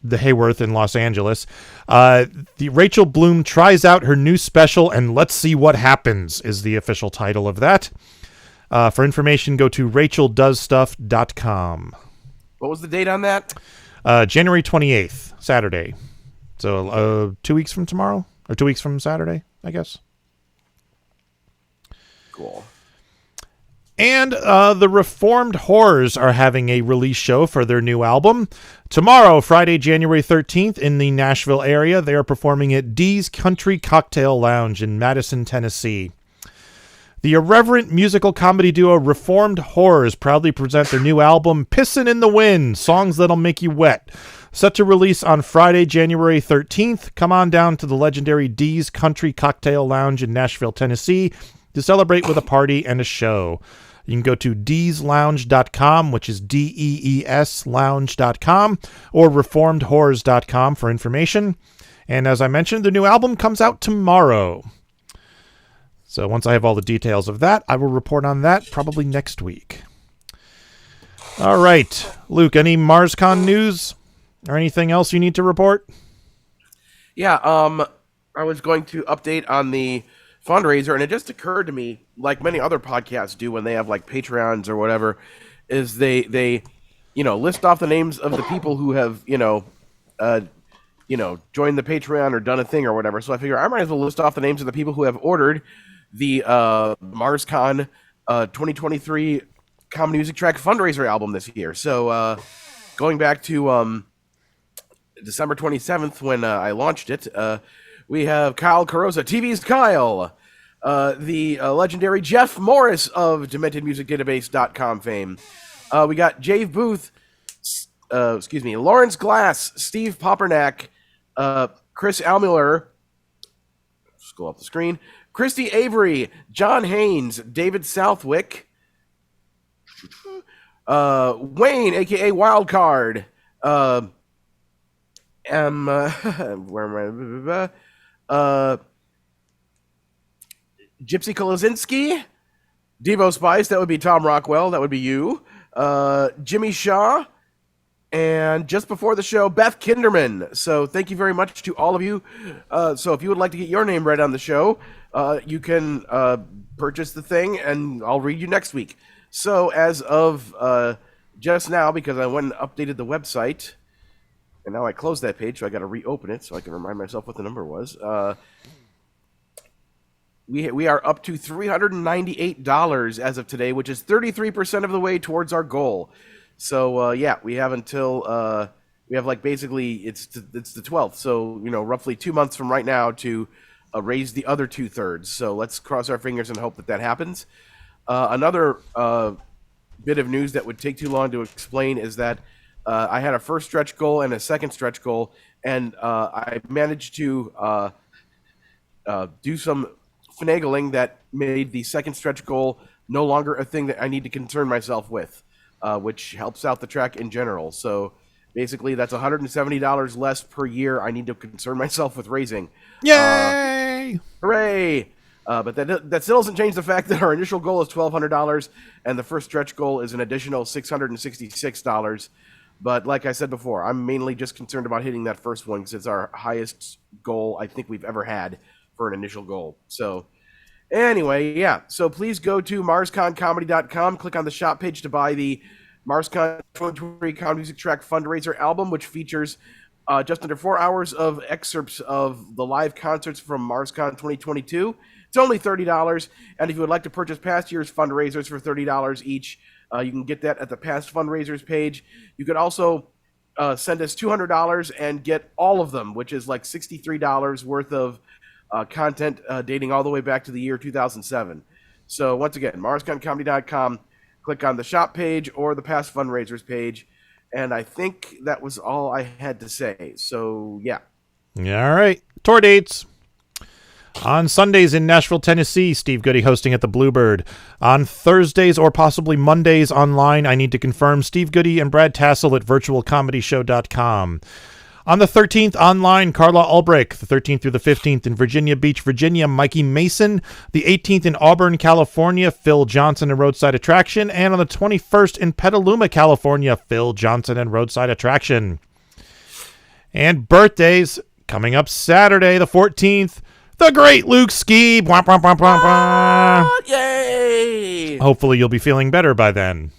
Speaker 1: the Hayworth in Los Angeles. The Rachel Bloom tries out her new special, and let's see what happens is the official title of that. For information, go to racheldoesstuff.com.
Speaker 4: What was the date on that?
Speaker 1: January 28th, Saturday. So 2 weeks from tomorrow, or 2 weeks from Saturday, I guess.
Speaker 4: Cool.
Speaker 1: And the Reformed Horrors are having a release show for their new album. Tomorrow, Friday, January 13th, in the Nashville area, they are performing at Dee's Country Cocktail Lounge in Madison, Tennessee. The irreverent musical comedy duo Reformed Horrors proudly present their new album, Pissin' in the Wind, Songs That'll Make You Wet. Set to release on Friday, January 13th. Come on down to the legendary Dee's Country Cocktail Lounge in Nashville, Tennessee to celebrate with a party and a show. You can go to deeslounge.com, which is DEES lounge.com, or reformedhorrors.com for information. And as I mentioned, the new album comes out tomorrow. So once I have all the details of that, I will report on that probably next week. All right. Luke, any MarsCon news or anything else you need to report?
Speaker 4: Yeah, I was going to update on the fundraiser, and it just occurred to me, like many other podcasts do when they have like Patreons or whatever, is they list off the names of the people who have joined the Patreon or done a thing or whatever. So I figure I might as well list off the names of the people who have ordered the MarsCon 2023 Comedy Music Track fundraiser album this year. So going back to December 27th when I launched it, we have Kyle Carosa, TV's Kyle, the legendary Jeff Morris of DementedMusicDatabase.com fame. We got Jave Booth, Lawrence Glass, Steve Poppernack, Chris Almuller, scroll up the screen, Christy Avery, John Haynes, David Southwick, Wayne, aka Wildcard, where am I? Gypsy Kolazinski, Devo Spice, that would be Tom Rockwell, that would be you, Jimmy Shaw, and just before the show, Beth Kinderman. So thank you very much to all of you. So if you would like to get your name read on the show, you can purchase the thing, and I'll read you next week. So as of just now, because I went and updated the website, and now I closed that page, so I got to reopen it so I can remind myself what the number was. We are up to $398 as of today, which is 33% of the way towards our goal. So we have until we have basically it's the 12th. So roughly 2 months from right now to raise the other 2/3. So let's cross our fingers and hope that happens. Another bit of news that would take too long to explain is that I had a first stretch goal and a second stretch goal, and I managed to do some finagling that made the second stretch goal no longer a thing that I need to concern myself with, which helps out the track in general. So basically, that's $170 less per year I need to concern myself with raising.
Speaker 1: Yay!
Speaker 4: Hooray! But that still doesn't change the fact that our initial goal is $1,200, and the first stretch goal is an additional $666. But like I said before, I'm mainly just concerned about hitting that first one because it's our highest goal I think we've ever had for an initial goal. So anyway, yeah. So please go to MarsConComedy.com, click on the shop page to buy the MarsCon 2023 Comedy Music Track Fundraiser album, which features just under 4 hours of excerpts of the live concerts from MarsCon 2022. It's only $30, and if you would like to purchase past year's fundraisers for $30 each, you can get that at the past fundraisers page. You could also send us $200 and get all of them, which is like $63 worth of content dating all the way back to the year 2007. So once again, MarsConComedy.com, click on the shop page or the past fundraisers page, and I think that was all I had to say. So yeah.
Speaker 1: All right. Tour dates. On Sundays in Nashville, Tennessee, Steve Goody hosting at the Bluebird. On Thursdays or possibly Mondays online, I need to confirm, Steve Goody and Brad Tassel at virtualcomedyshow.com. On the 13th online, Carla Ulbrich. The 13th through the 15th in Virginia Beach, Virginia, Mikey Mason. The 18th in Auburn, California, Phil Johnson and Roadside Attraction. And on the 21st in Petaluma, California, Phil Johnson and Roadside Attraction. And birthdays coming up Saturday, the 14th. The great Luke Ski. Bwah, bwah, bwah, bwah, bwah.
Speaker 4: Yay!
Speaker 1: Hopefully you'll be feeling better by then.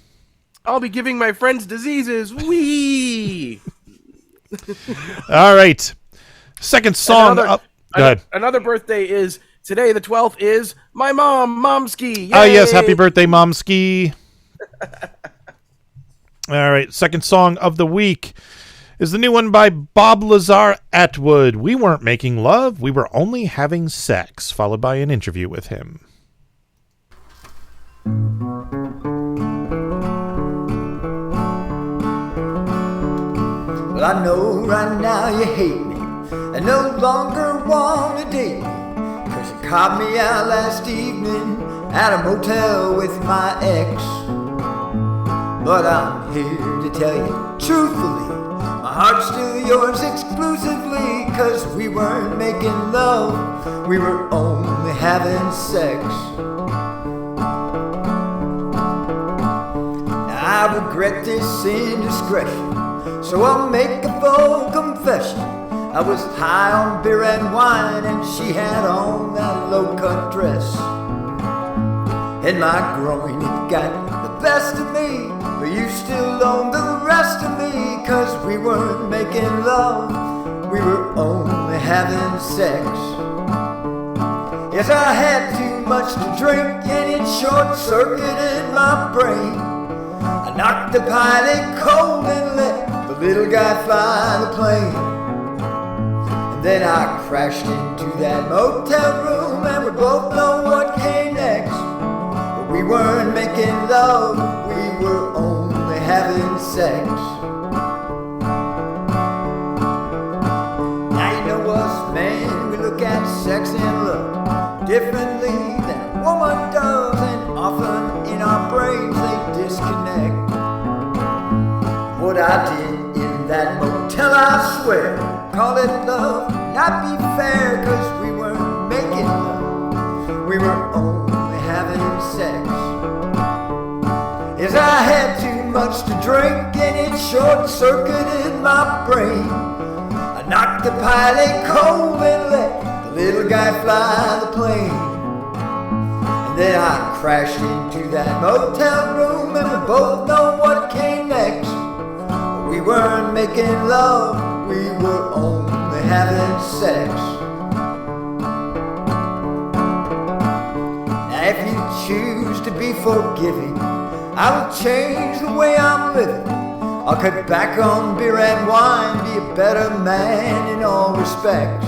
Speaker 4: I'll be giving my friends diseases. Wee.
Speaker 1: All right. Second song
Speaker 4: Another-
Speaker 1: up. Go ahead.
Speaker 4: Another birthday is today, the 12th, is my mom, Momski.
Speaker 1: Oh, yes.
Speaker 4: Yay!
Speaker 1: Happy birthday, Momski. All right. Second song of the week is the new one by Bob Lazzar-Atwood. We weren't making love. We were only having sex, followed by an interview with him.
Speaker 8: Well, I know right now you hate me and no longer want to date me, 'cause you caught me out last evening at a motel with my ex. But I'm here to tell you truthfully, my heart's still yours exclusively, 'cause we weren't making love, we were only having sex. Now I regret this indiscretion, so I'll make a full confession. I was high on beer and wine, and she had on that low-cut dress. And my groin, it got the best of me, but you still own the rest of me, 'cause we weren't making love, we were only having sex. Yes, I had too much to drink, and it short-circuited my brain. I knocked the pilot cold and let the little guy fly the plane. And then I crashed into that motel room, and we both know what came next. But we weren't making love, we were only having sex. Now you know us, man, we look at sex and love differently than a woman does, and often in our brains they disconnect. What I did in that motel, I swear, call it love, not be fair, 'cause we weren't making love, we were only having sex. Yes, I had too much to drink, and it short-circuited my brain. I knocked the pilot cold and let the little guy fly the plane. And then I crashed into that motel room, and we both know what came next. We weren't making love, we were only having sex. Now if you choose to be forgiving, I will change the way I'm living. I'll cut back on beer and wine, be a better man in all respects.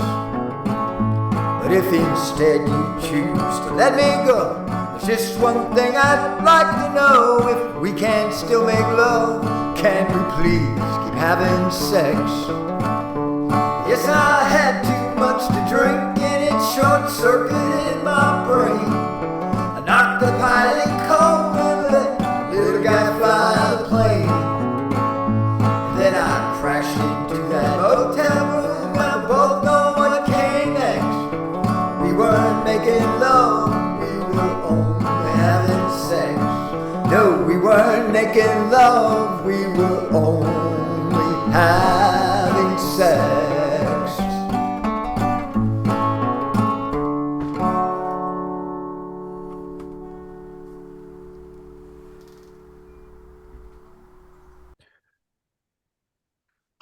Speaker 8: But if instead you choose to let me go, there's just one thing I'd like to know. If we can still make love, can we please keep having sex? Yes, I had too much to drink, and it short-circuited my brain. I knocked the pilot cold and let the little guy fly the plane. And then I crashed into that motel room, and we both know what came next. We weren't making love, we were only having sex. No, we weren't making love, we were only having sex.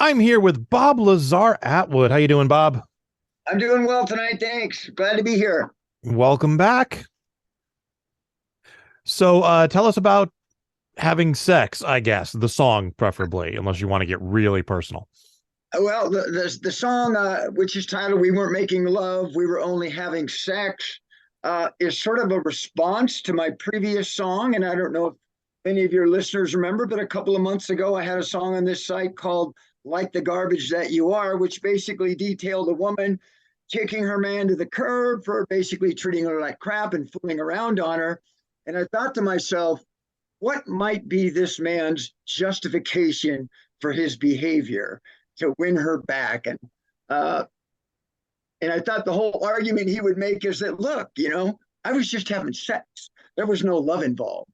Speaker 1: I'm here with Bob Lazzar-Atwood. How you doing, Bob?
Speaker 12: I'm doing well tonight, thanks. Glad to be here.
Speaker 1: Welcome back. So tell us about having sex, I guess, the song preferably, unless you want to get really personal.
Speaker 12: Well, the song, which is titled We Weren't Making Love, We Were Only Having Sex, is sort of a response to my previous song. And I don't know if any of your listeners remember, but a couple of months ago, I had a song on this site called Like the Garbage That You Are, which basically detailed a woman kicking her man to the curb for basically treating her like crap and fooling around on her. And I thought to myself, what might be this man's justification for his behavior to win her back? And I thought the whole argument he would make is that, look, I was just having sex. There was no love involved.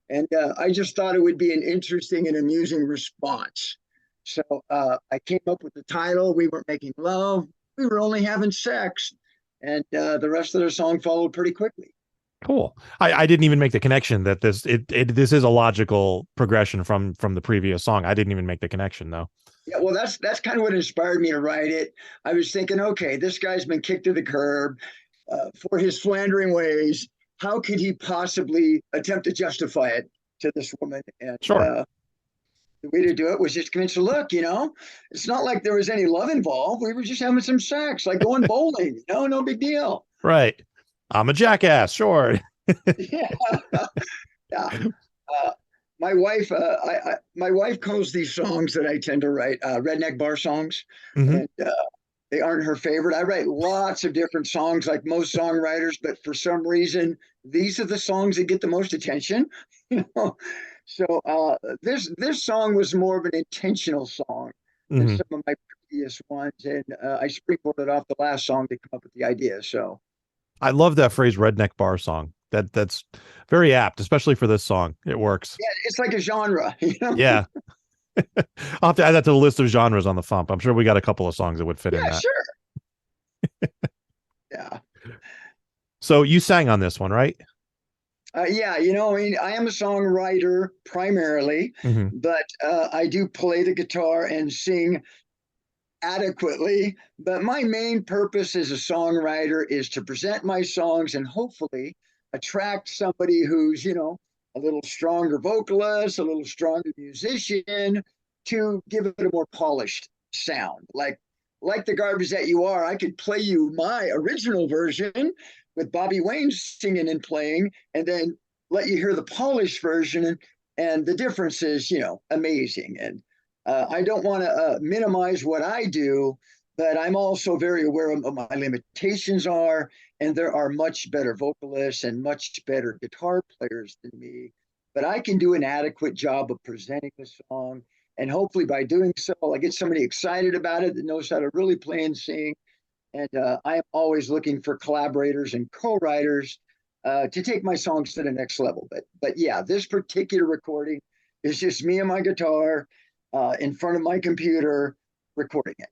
Speaker 12: And I just thought it would be an interesting and amusing response. So I came up with the title, We Weren't Making Love, We Were Only Having Sex. And the rest of the song followed pretty quickly.
Speaker 1: Cool. I didn't even make the connection that this is a logical progression from the previous song. I didn't even make the connection though.
Speaker 12: Yeah, well, that's kind of what inspired me to write it. I was thinking, okay, this guy's been kicked to the curb for his slandering ways. How could he possibly attempt to justify it to this woman? And
Speaker 1: Sure.
Speaker 12: the way to do it was just convince her, look, it's not like there was any love involved. We were just having some sex, like going bowling, no big deal.
Speaker 1: Right. I'm a jackass. Sure.
Speaker 12: Yeah. Yeah. My wife, my wife calls these songs that I tend to write redneck bar songs,
Speaker 1: Mhm.
Speaker 12: and they aren't her favorite. I write lots of different songs, like most songwriters, but for some reason, these are the songs that get the most attention. So this song was more of an intentional song than
Speaker 1: Mhm.
Speaker 12: some of my previous ones, and I springboarded off the last song to come up with the idea. So.
Speaker 1: I love that phrase redneck bar song. That's very apt, especially for this song. It works.
Speaker 12: Yeah, it's like a genre,
Speaker 1: Yeah. I'll have to add that to the list of genres on the FuMP. I'm sure we got a couple of songs that would fit in
Speaker 12: Yeah,
Speaker 1: that.
Speaker 12: sure. Yeah.
Speaker 1: So you sang on this one, right?
Speaker 12: Yeah, I am a songwriter primarily,
Speaker 1: Mhm.
Speaker 12: but I do play the guitar and sing adequately. But my main purpose as a songwriter is to present my songs and hopefully attract somebody who's, a little stronger vocalist, a little stronger musician, to give it a more polished sound. Like the garbage that you are, I could play you my original version with Bobby Wayne singing and playing, and then let you hear the polished version, and the difference is, amazing. And I don't want to minimize what I do, but I'm also very aware of what my limitations are, and there are much better vocalists and much better guitar players than me. But I can do an adequate job of presenting the song, and hopefully by doing so, I get somebody excited about it that knows how to really play and sing. And I am always looking for collaborators and co-writers to take my songs to the next level. But yeah, this particular recording is just me and my guitar in front of my computer recording it.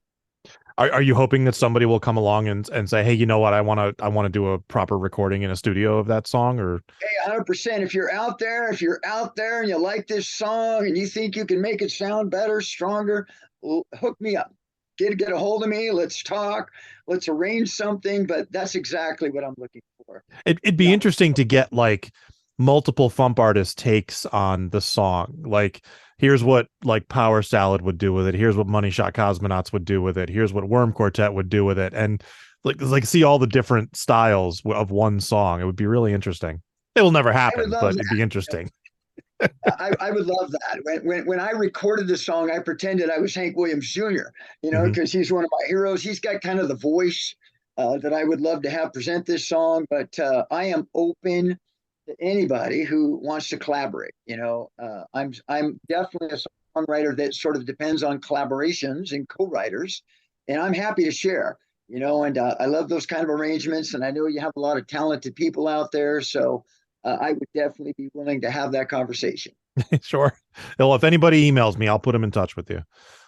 Speaker 1: Are you hoping that somebody will come along and say, hey, you know what? I want to do a proper recording in a studio of that song? Or
Speaker 12: Hey, 100%. If you're out there and you like this song and you think you can make it sound better, stronger, hook me up. Get a hold of me. Let's talk. Let's arrange something. But that's exactly what I'm looking for.
Speaker 1: it'd be interesting to get like multiple FuMP artist takes on the song. Like, here's what like Power Salad would do with it. Here's what Money Shot Cosmonauts would do with it. Here's what Worm Quartet would do with it. And like see all the different styles of one song. It would be really interesting. It will never happen, but it'd be interesting.
Speaker 12: I would love that. When I recorded the song, I pretended I was Hank Williams Jr., because he's one of my heroes. He's got kind of the voice that I would love to have present this song, but I am open to anybody who wants to collaborate. I'm definitely a songwriter that sort of depends on collaborations and co-writers, and I'm happy to share, and I love those kind of arrangements. And I know you have a lot of talented people out there, so I would definitely be willing to have that conversation.
Speaker 1: Sure. Well, if anybody emails me, I'll put them in touch with you.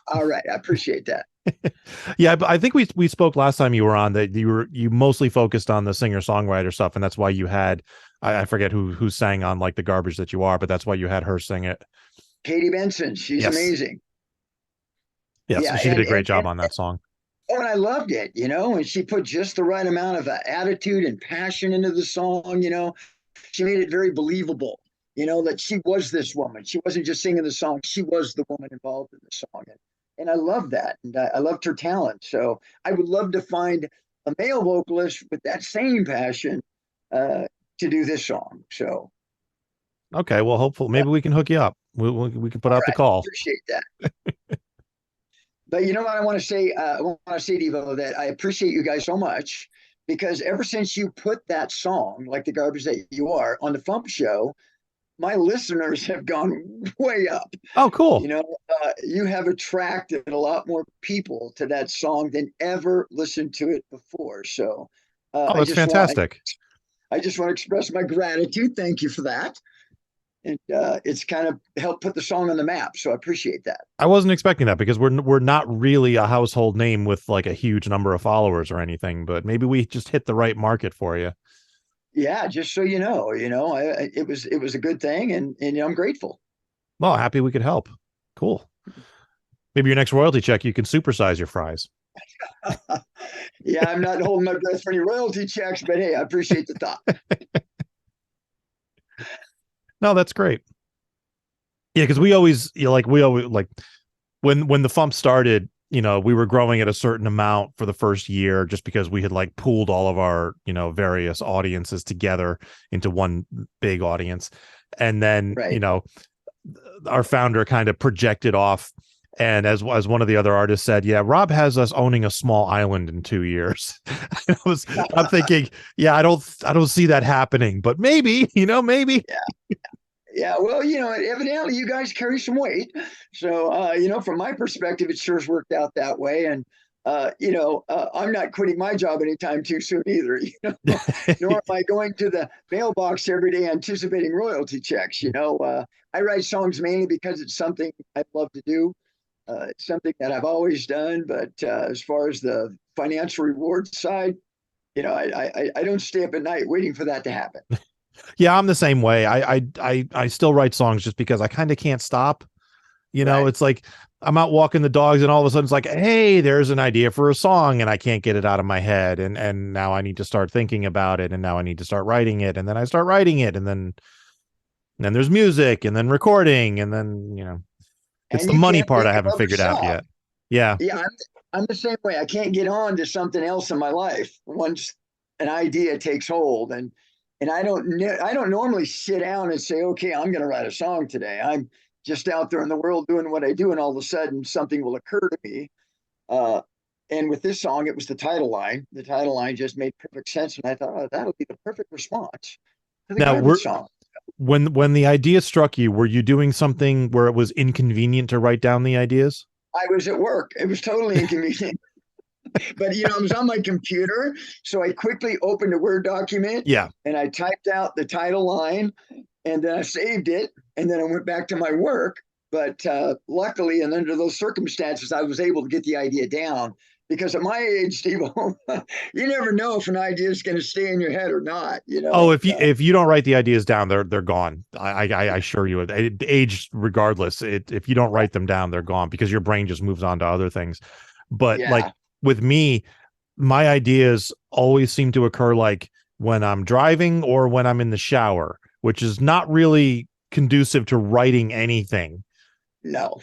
Speaker 12: All right. I appreciate that.
Speaker 1: Yeah, but I think we spoke last time you were on that you mostly focused on the singer-songwriter stuff, and that's why you had I forget who sang on like the garbage that you are, but that's why you had her sing it.
Speaker 12: Katie Benson. She's amazing.
Speaker 1: Yes, yeah, she did a great job on that song.
Speaker 12: Oh, and I loved it, and she put just the right amount of attitude and passion into the song, She made it very believable, that she was this woman. She wasn't just singing the song. She was the woman involved in the song. And I love that. And I loved her talent. So I would love to find a male vocalist with that same passion to do this song. So.
Speaker 1: Okay. Well, hopefully maybe we can hook you up. We can put out the call.
Speaker 12: I appreciate that. But you know what I want to say? Devo, that I appreciate you guys so much, because ever since you put that song, like the garbage that you are, on the FuMP show, my listeners have gone way up.
Speaker 1: Oh, cool.
Speaker 12: You have attracted a lot more people to that song than ever listened to it before. So
Speaker 1: that's fantastic.
Speaker 12: I just want to express my gratitude. Thank you for that. And it's kind of helped put the song on the map. So I appreciate that.
Speaker 1: I wasn't expecting that, because we're not really a household name with like a huge number of followers or anything, but maybe we just hit the right market for you.
Speaker 12: yeah, just so it was a good thing, and I'm grateful.
Speaker 1: Well, happy we could help. Cool. Maybe your next royalty check, you can supersize your fries.
Speaker 12: Yeah, I'm not holding my breath for any royalty checks, but hey, I appreciate the thought.
Speaker 1: No, that's great. Yeah, because we always like when the FuMP started, we were growing at a certain amount for the first year just because we had like pooled all of our, various audiences together into one big audience. And then,
Speaker 12: Right.
Speaker 1: Our founder kind of projected off. And as one of the other artists said, yeah, Rob has us owning a small island in 2 years. I'm thinking, yeah, I don't see that happening, but maybe, maybe.
Speaker 12: Yeah, well, evidently you guys carry some weight. So, from my perspective, it sure's worked out that way. And, I'm not quitting my job anytime too soon either, nor am I going to the mailbox every day anticipating royalty checks. I write songs mainly because it's something I love to do. It's something that I've always done. But as far as the financial reward side, I don't stay up at night waiting for that to happen.
Speaker 1: Yeah, I'm the same way. I still write songs just because I kind of can't stop.
Speaker 12: Right.
Speaker 1: It's like I'm out walking the dogs and all of a sudden it's like, hey, there's an idea for a song and I can't get it out of my head. And now I need to start thinking about it. And now I need to start writing it. And then I start writing it. And then there's music and then recording. And then, it's
Speaker 12: And
Speaker 1: the
Speaker 12: you
Speaker 1: money
Speaker 12: can't
Speaker 1: part
Speaker 12: make
Speaker 1: I
Speaker 12: it
Speaker 1: haven't
Speaker 12: up
Speaker 1: figured out
Speaker 12: yourself.
Speaker 1: yet. Yeah.
Speaker 12: Yeah, I'm the same way. I can't get on to something else in my life once an idea takes hold, and I don't normally sit down and say, okay, I'm going to write a song today. I'm just out there in the world doing what I do, and all of a sudden something will occur to me. And with this song, it was the title line. The title line just made perfect sense, and I thought, oh, that'll be the perfect response to the
Speaker 1: Now
Speaker 12: garbage song.
Speaker 1: when the idea struck you, were you doing something where it was inconvenient to write down the ideas?
Speaker 12: I was at work. It was totally inconvenient. But I was on my computer, so I quickly opened a Word document.
Speaker 1: Yeah.
Speaker 12: And I typed out the title line, and then I saved it, and then I went back to my work. But luckily, and under those circumstances, I was able to get the idea down. Because at my age, Steve, you never know if an idea is going to stay in your head or not.
Speaker 1: Oh, if you don't write the ideas down, they're gone. I assure you, age regardless. If you don't write them down, they're gone because your brain just moves on to other things. But like with me, my ideas always seem to occur like when I'm driving or when I'm in the shower, which is not really conducive to writing anything.
Speaker 12: No.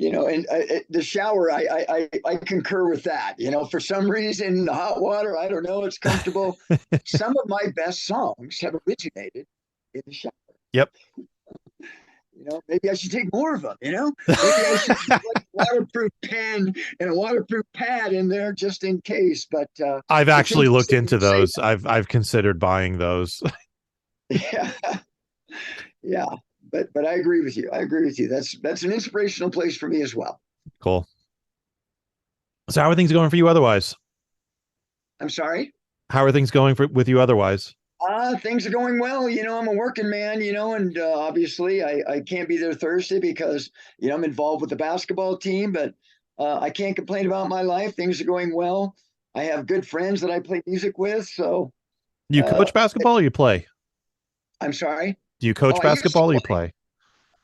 Speaker 12: And the shower, I concur with that. For some reason, the hot water, I don't know, it's comfortable. Some of my best songs have originated in the shower.
Speaker 1: Yep.
Speaker 12: Maybe I should take more of them. Maybe I should put like a waterproof pen and a waterproof pad in there just in case. But
Speaker 1: I've actually looked into those. I've considered buying those.
Speaker 12: Yeah. But I agree with you. That's an inspirational place for me as well.
Speaker 1: Cool. So how are things going for you otherwise?
Speaker 12: I'm sorry?
Speaker 1: How are things going with you otherwise?
Speaker 12: Things are going well. I'm a working man, and obviously I can't be there Thursday because, I'm involved with the basketball team, but I can't complain about my life. Things are going well. I have good friends that I play music with. So
Speaker 1: you coach basketball or you play?
Speaker 12: I'm sorry?
Speaker 1: Do you coach basketball or you play?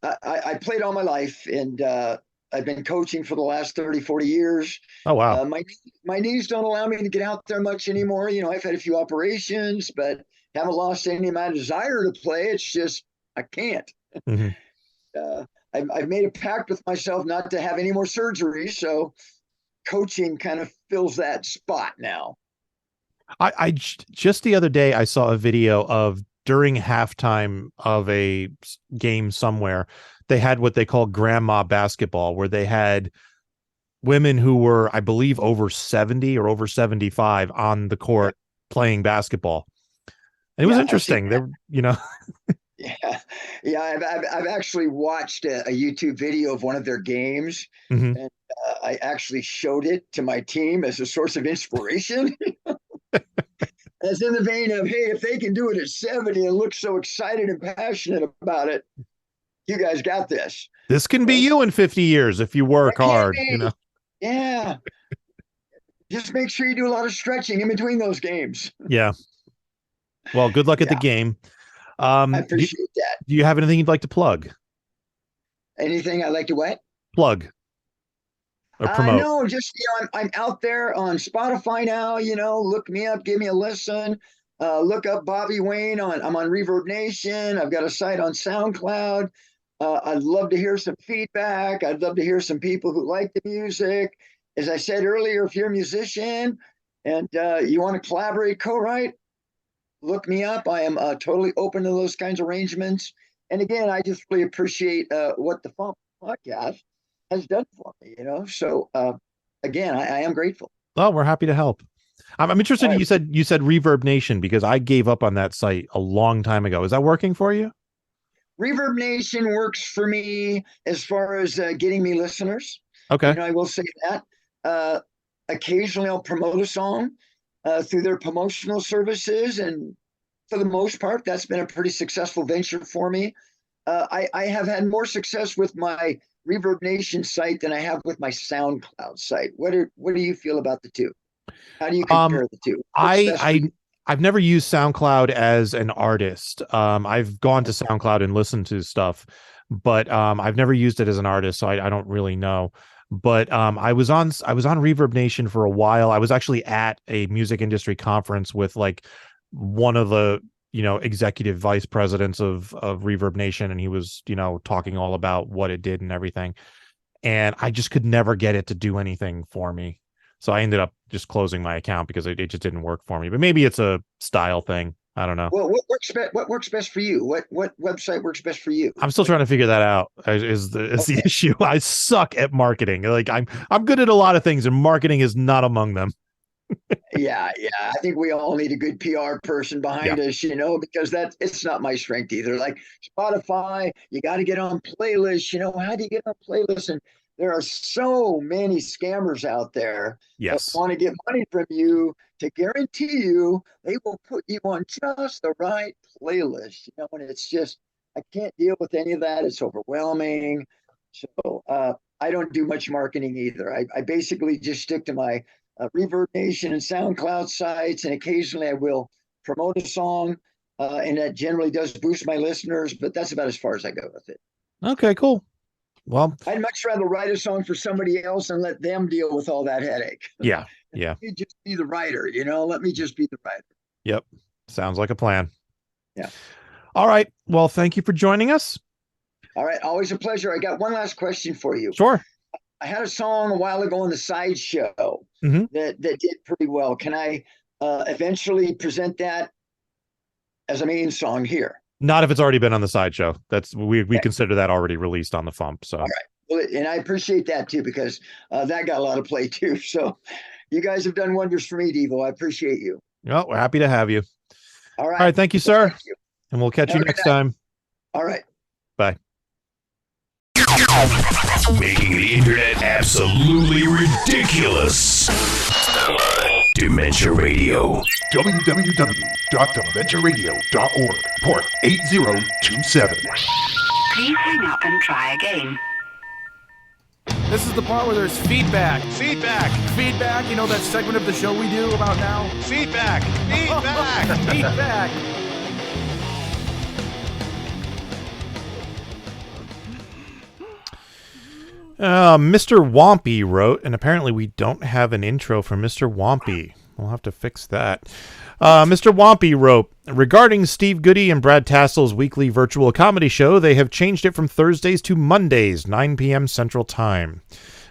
Speaker 12: I played all my life, and I've been coaching for the last 30, 40 years.
Speaker 1: Oh, wow.
Speaker 12: My knees don't allow me to get out there much anymore. I've had a few operations, but haven't lost any of my desire to play. It's just I can't.
Speaker 1: Mm-hmm.
Speaker 12: I've made a pact with myself not to have any more surgeries, so coaching kind of fills that spot now.
Speaker 1: I just the other day I saw a video of during halftime of a game somewhere, they had what they call grandma basketball, where they had women who were, I believe, over 70 or over 75 on the court playing basketball. And it was interesting.
Speaker 12: Yeah, I've actually watched a YouTube video of one of their games,
Speaker 1: mm-hmm.
Speaker 12: and I actually showed it to my team as a source of inspiration. As in the vein of, hey, if they can do it at 70 and look so excited and passionate about it, you guys got this.
Speaker 1: This can be you in 50 years if you work hard,
Speaker 12: Yeah. Just make sure you do a lot of stretching in between those games.
Speaker 1: Yeah. Well, good luck at the game.
Speaker 12: I appreciate that.
Speaker 1: Do you have anything you'd like to plug?
Speaker 12: Anything I'd like to what?
Speaker 1: Plug. Or promote.
Speaker 12: No, just, I'm out there on Spotify now, look me up, give me a listen. Look up Bobby Wayne I'm on Reverb Nation. I've got a site on SoundCloud. I'd love to hear some feedback. I'd love to hear some people who like the music. As I said earlier, if you're a musician and you want to collaborate, co-write, look me up. I am totally open to those kinds of arrangements. And again, I just really appreciate what the FuMP podcast has done for me, So again, I am grateful.
Speaker 1: Oh, we're happy to help. I'm interested.
Speaker 12: Right.
Speaker 1: You said Reverb Nation because I gave up on that site a long time ago. Is that working for you?
Speaker 12: Reverb Nation works for me as far as getting me listeners.
Speaker 1: Okay.
Speaker 12: I will say that. Occasionally I'll promote a song through their promotional services. And for the most part, that's been a pretty successful venture for me. I have had more success with my Reverb Nation site than I have with my SoundCloud site. What do you feel about the two? How do you compare the two?
Speaker 1: I've never used SoundCloud as an artist. I've gone to SoundCloud and listened to stuff, but I've never used it as an artist, so I don't really know. But I was on Reverb Nation for a while. I was actually at a music industry conference with like one of the executive vice presidents of Reverb Nation, and he was talking all about what it did and everything. And I just could never get it to do anything for me. So I ended up just closing my account because it just didn't work for me. But maybe it's a style thing. I don't know.
Speaker 12: Well, what works best for you? What website works best for you?
Speaker 1: I'm still trying to figure that out. Is the issue? I suck at marketing. Like I'm good at a lot of things, and marketing is not among them.
Speaker 12: Yeah. I think we all need a good PR person behind us, because it's not my strength either. Like Spotify, you got to get on playlists. How do you get on playlists? And there are so many scammers out there that want to get money from you to guarantee you they will put you on just the right playlist. And it's just, I can't deal with any of that. It's overwhelming. So I don't do much marketing either. I basically just stick to my Reverb Nation and SoundCloud sites, and occasionally I will promote a song, and that generally does boost my listeners, but that's about as far as I go with it.
Speaker 1: Okay, cool. Well,
Speaker 12: I'd much rather write a song for somebody else and let them deal with all that headache.
Speaker 1: Yeah.
Speaker 12: Let me just be the writer, Let me just be the writer.
Speaker 1: Yep. Sounds like a plan.
Speaker 12: Yeah.
Speaker 1: All right. Well, thank you for joining us.
Speaker 12: All right. Always a pleasure. I got one last question for you.
Speaker 1: Sure.
Speaker 12: I had a song a while ago on the sideshow that did pretty well. Can I eventually present that as a main song here?
Speaker 1: Not if it's already been on the sideshow. We consider that already released on the FuMP. So.
Speaker 12: All right. Well, and I appreciate that too, because that got a lot of play too. So you guys have done wonders for me, Devo. I appreciate you.
Speaker 1: Well, we're happy to have you.
Speaker 12: All right.
Speaker 1: All right. Thank you, sir. Thank you. And we'll catch you next time.
Speaker 12: All right.
Speaker 1: Bye.
Speaker 3: Making the internet absolutely ridiculous. Dementia Radio.
Speaker 13: www.dementiaradio.org. Port 8027.
Speaker 14: Please hang up and try again.
Speaker 11: This is the part where there's feedback. Feedback. You know that segment of the show we do about now? Feedback. Feedback.
Speaker 1: Mr. Wompy wrote, and apparently we don't have an intro for Mr. Wompy. We'll have to fix that. Mr. Wompy wrote, regarding Steve Goody and Brad Tassel's weekly virtual comedy show, they have changed it from Thursdays to Mondays, 9 p.m. Central Time.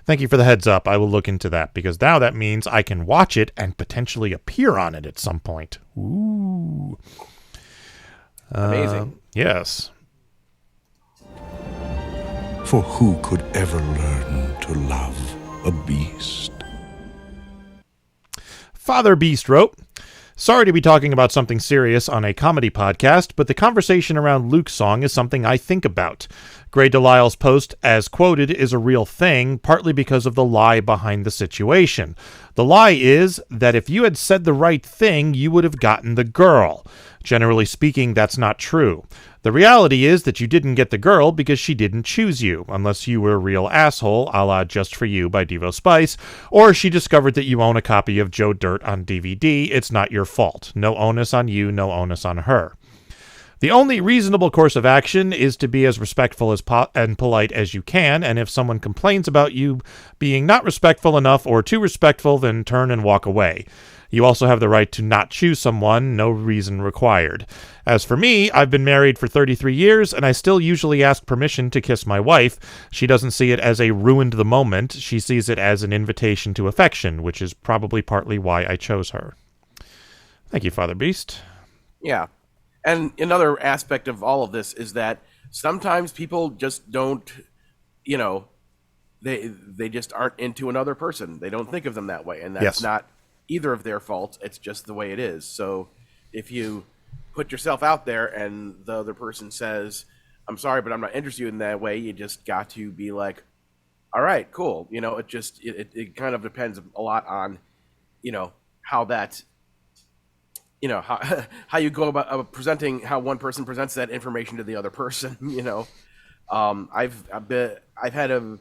Speaker 1: Thank you for the heads up. I will look into that, because now that means I can watch it and potentially appear on it at some point. Ooh.
Speaker 11: Amazing.
Speaker 1: Yes.
Speaker 13: For who could ever learn to love a beast?
Speaker 1: Father Beast wrote, sorry to be talking about something serious on a comedy podcast, but the conversation around Luke's song is something I think about. Gray Delisle's post, as quoted, is a real thing, partly because of the lie behind the situation. The lie is that if you had said the right thing, you would have gotten the girl. Generally speaking, that's not true. The reality is that you didn't get the girl because she didn't choose you, unless you were a real asshole, a la Just For You by Devo Spice, or she discovered that you own a copy of Joe Dirt on DVD. It's not your fault. No onus on you, no onus on her. The only reasonable course of action is to be as respectful and polite as you can, and if someone complains about you being not respectful enough or too respectful, then turn and walk away. You also have the right to not choose someone, no reason required. As for me, I've been married for 33 years, and I still usually ask permission to kiss my wife. She doesn't see it as a ruined the moment. She sees it as an invitation to affection, which is probably partly why I chose her. Thank you, Father Beast.
Speaker 4: Yeah. And another aspect of all of this is that sometimes people just don't, they just aren't into another person. They don't think of them that way, and that's not either of their faults. It's just the way it is. So if you put yourself out there and the other person says, I'm sorry, but I'm not interested in that way, you just got to be like, all right, cool. It kind of depends a lot on, how that, how you go about presenting, how one person presents that information to the other person. I've had a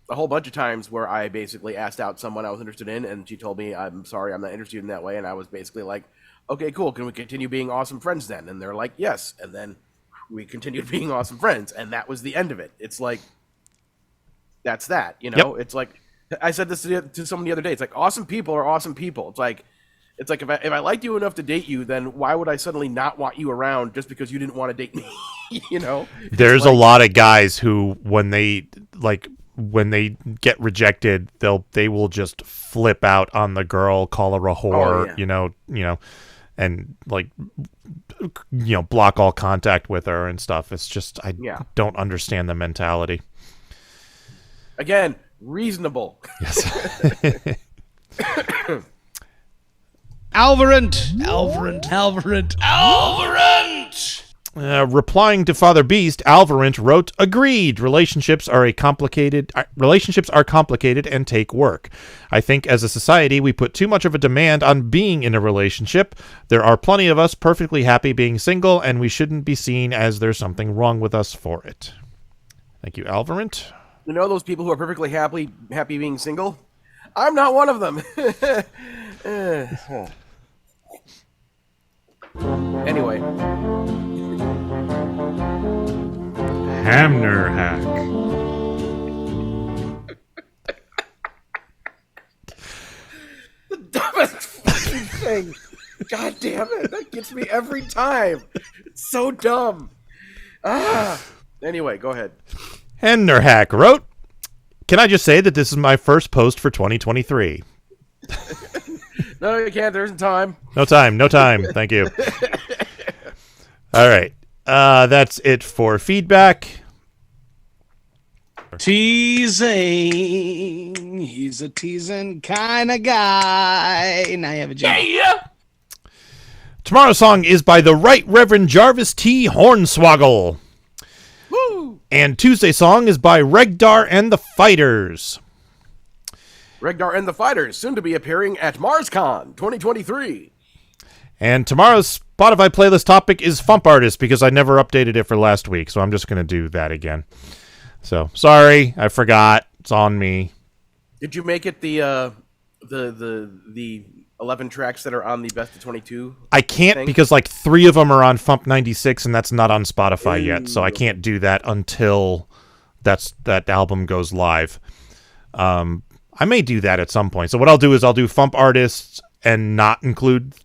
Speaker 4: whole bunch of times where I basically asked out someone I was interested in, and she told me, I'm sorry, I'm not interested in that way. And I was basically like, okay, cool. Can we continue being awesome friends then? And they're like, yes. And then we continued being awesome friends. And that was the end of it. It's like, that's that,
Speaker 1: Yep.
Speaker 4: It's like, I said this to someone the other day. It's like, awesome people are awesome people. It's like if I liked you enough to date you, then why would I suddenly not want you around just because you didn't want to date me?
Speaker 1: There's a lot of guys who, when they get rejected, they will just flip out on the girl, call her a whore, and block all contact with her and stuff. It's just I don't understand the mentality.
Speaker 4: Again, reasonable.
Speaker 1: Yes.
Speaker 15: Alvarant.
Speaker 1: Replying to Father Beast, Alvarant wrote, "Agreed. Relationships are complicated and take work. I think as a society we put too much of a demand on being in a relationship. There are plenty of us perfectly happy being single, and we shouldn't be seen as there's something wrong with us for it." Thank you, Alvarant.
Speaker 4: You know those people who are perfectly happy being single? I'm not one of them. Anyway.
Speaker 1: Hamner hack.
Speaker 4: The dumbest fucking thing. God damn it. That gets me every time. It's so dumb. Anyway, go ahead.
Speaker 1: Hamner hack wrote, "Can I just say that this is my first post for 2023?
Speaker 4: No, you can't. There isn't time.
Speaker 1: No time. Thank you. All right. That's it for feedback.
Speaker 15: Teasing. He's a teasing kind of guy. And I have a joke.
Speaker 4: Yeah.
Speaker 1: Tomorrow's song is by the Right Reverend Jarvis T. Hornswoggle.
Speaker 4: Woo!
Speaker 1: And Tuesday's song is by Regdar and the Fighters.
Speaker 4: Regdar and the Fighters, soon to be appearing at MarsCon 2023.
Speaker 1: And tomorrow's Spotify playlist topic is FuMP Artist, because I never updated it for last week, so I'm just going to do that again. So, sorry, I forgot. It's on me.
Speaker 4: Did you make it the 11 tracks that are on the Best of 22?
Speaker 1: I can't thing? Because like 3 of them are on FuMP 96, and that's not on Spotify yet, so I can't do that until that album goes live. I may do that at some point. So what I'll do is I'll do FuMP Artists and not include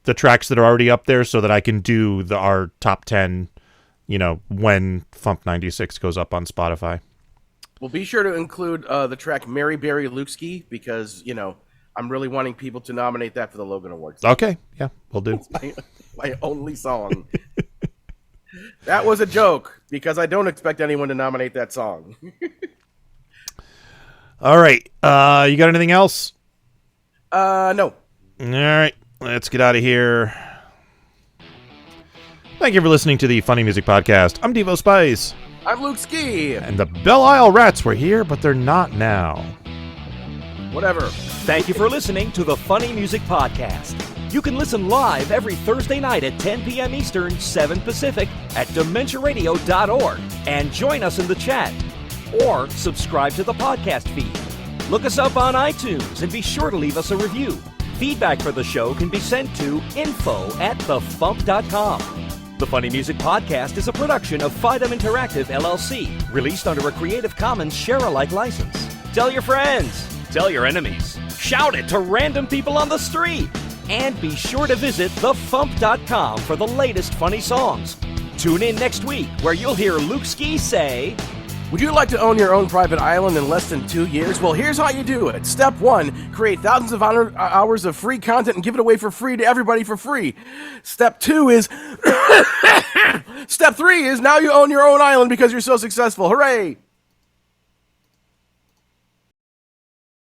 Speaker 1: the tracks that are already up there, so that I can do our top 10, when FuMP 96 goes up on Spotify.
Speaker 4: Well, be sure to include the track Mary Berry Lukski, because, I'm really wanting people to nominate that for the Logan Awards.
Speaker 1: Okay, yeah, we'll do.
Speaker 4: It's my only song. That was a joke, because I don't expect anyone to nominate that song.
Speaker 1: All right, you got anything else?
Speaker 4: No.
Speaker 1: All right, let's get out of here. Thank you for listening to the Funny Music Podcast. I'm Devo Spice.
Speaker 4: I'm Luke Ski.
Speaker 1: And the Belle Isle Rats were here, but they're not now.
Speaker 4: Whatever.
Speaker 2: Thank you for listening to the Funny Music Podcast. You can listen live every Thursday night at 10 p.m. Eastern, 7 Pacific at DementiaRadio.org and join us in the chat. Or subscribe to the podcast feed. Look us up on iTunes and be sure to leave us a review. Feedback for the show can be sent to info@thefump.com. The Funny Music Podcast is a production of FIDM Interactive, LLC, released under a Creative Commons share-alike license. Tell your friends, tell your enemies, shout it to random people on the street, and be sure to visit thefump.com for the latest funny songs. Tune in next week where you'll hear Luke Ski say,
Speaker 4: would you like to own your own private island in less than 2 years? Well, here's how you do it. Step 1, create thousands of hours of free content and give it away for free to everybody for free. Step 2 is... Step 3 is now you own your own island because you're so successful. Hooray!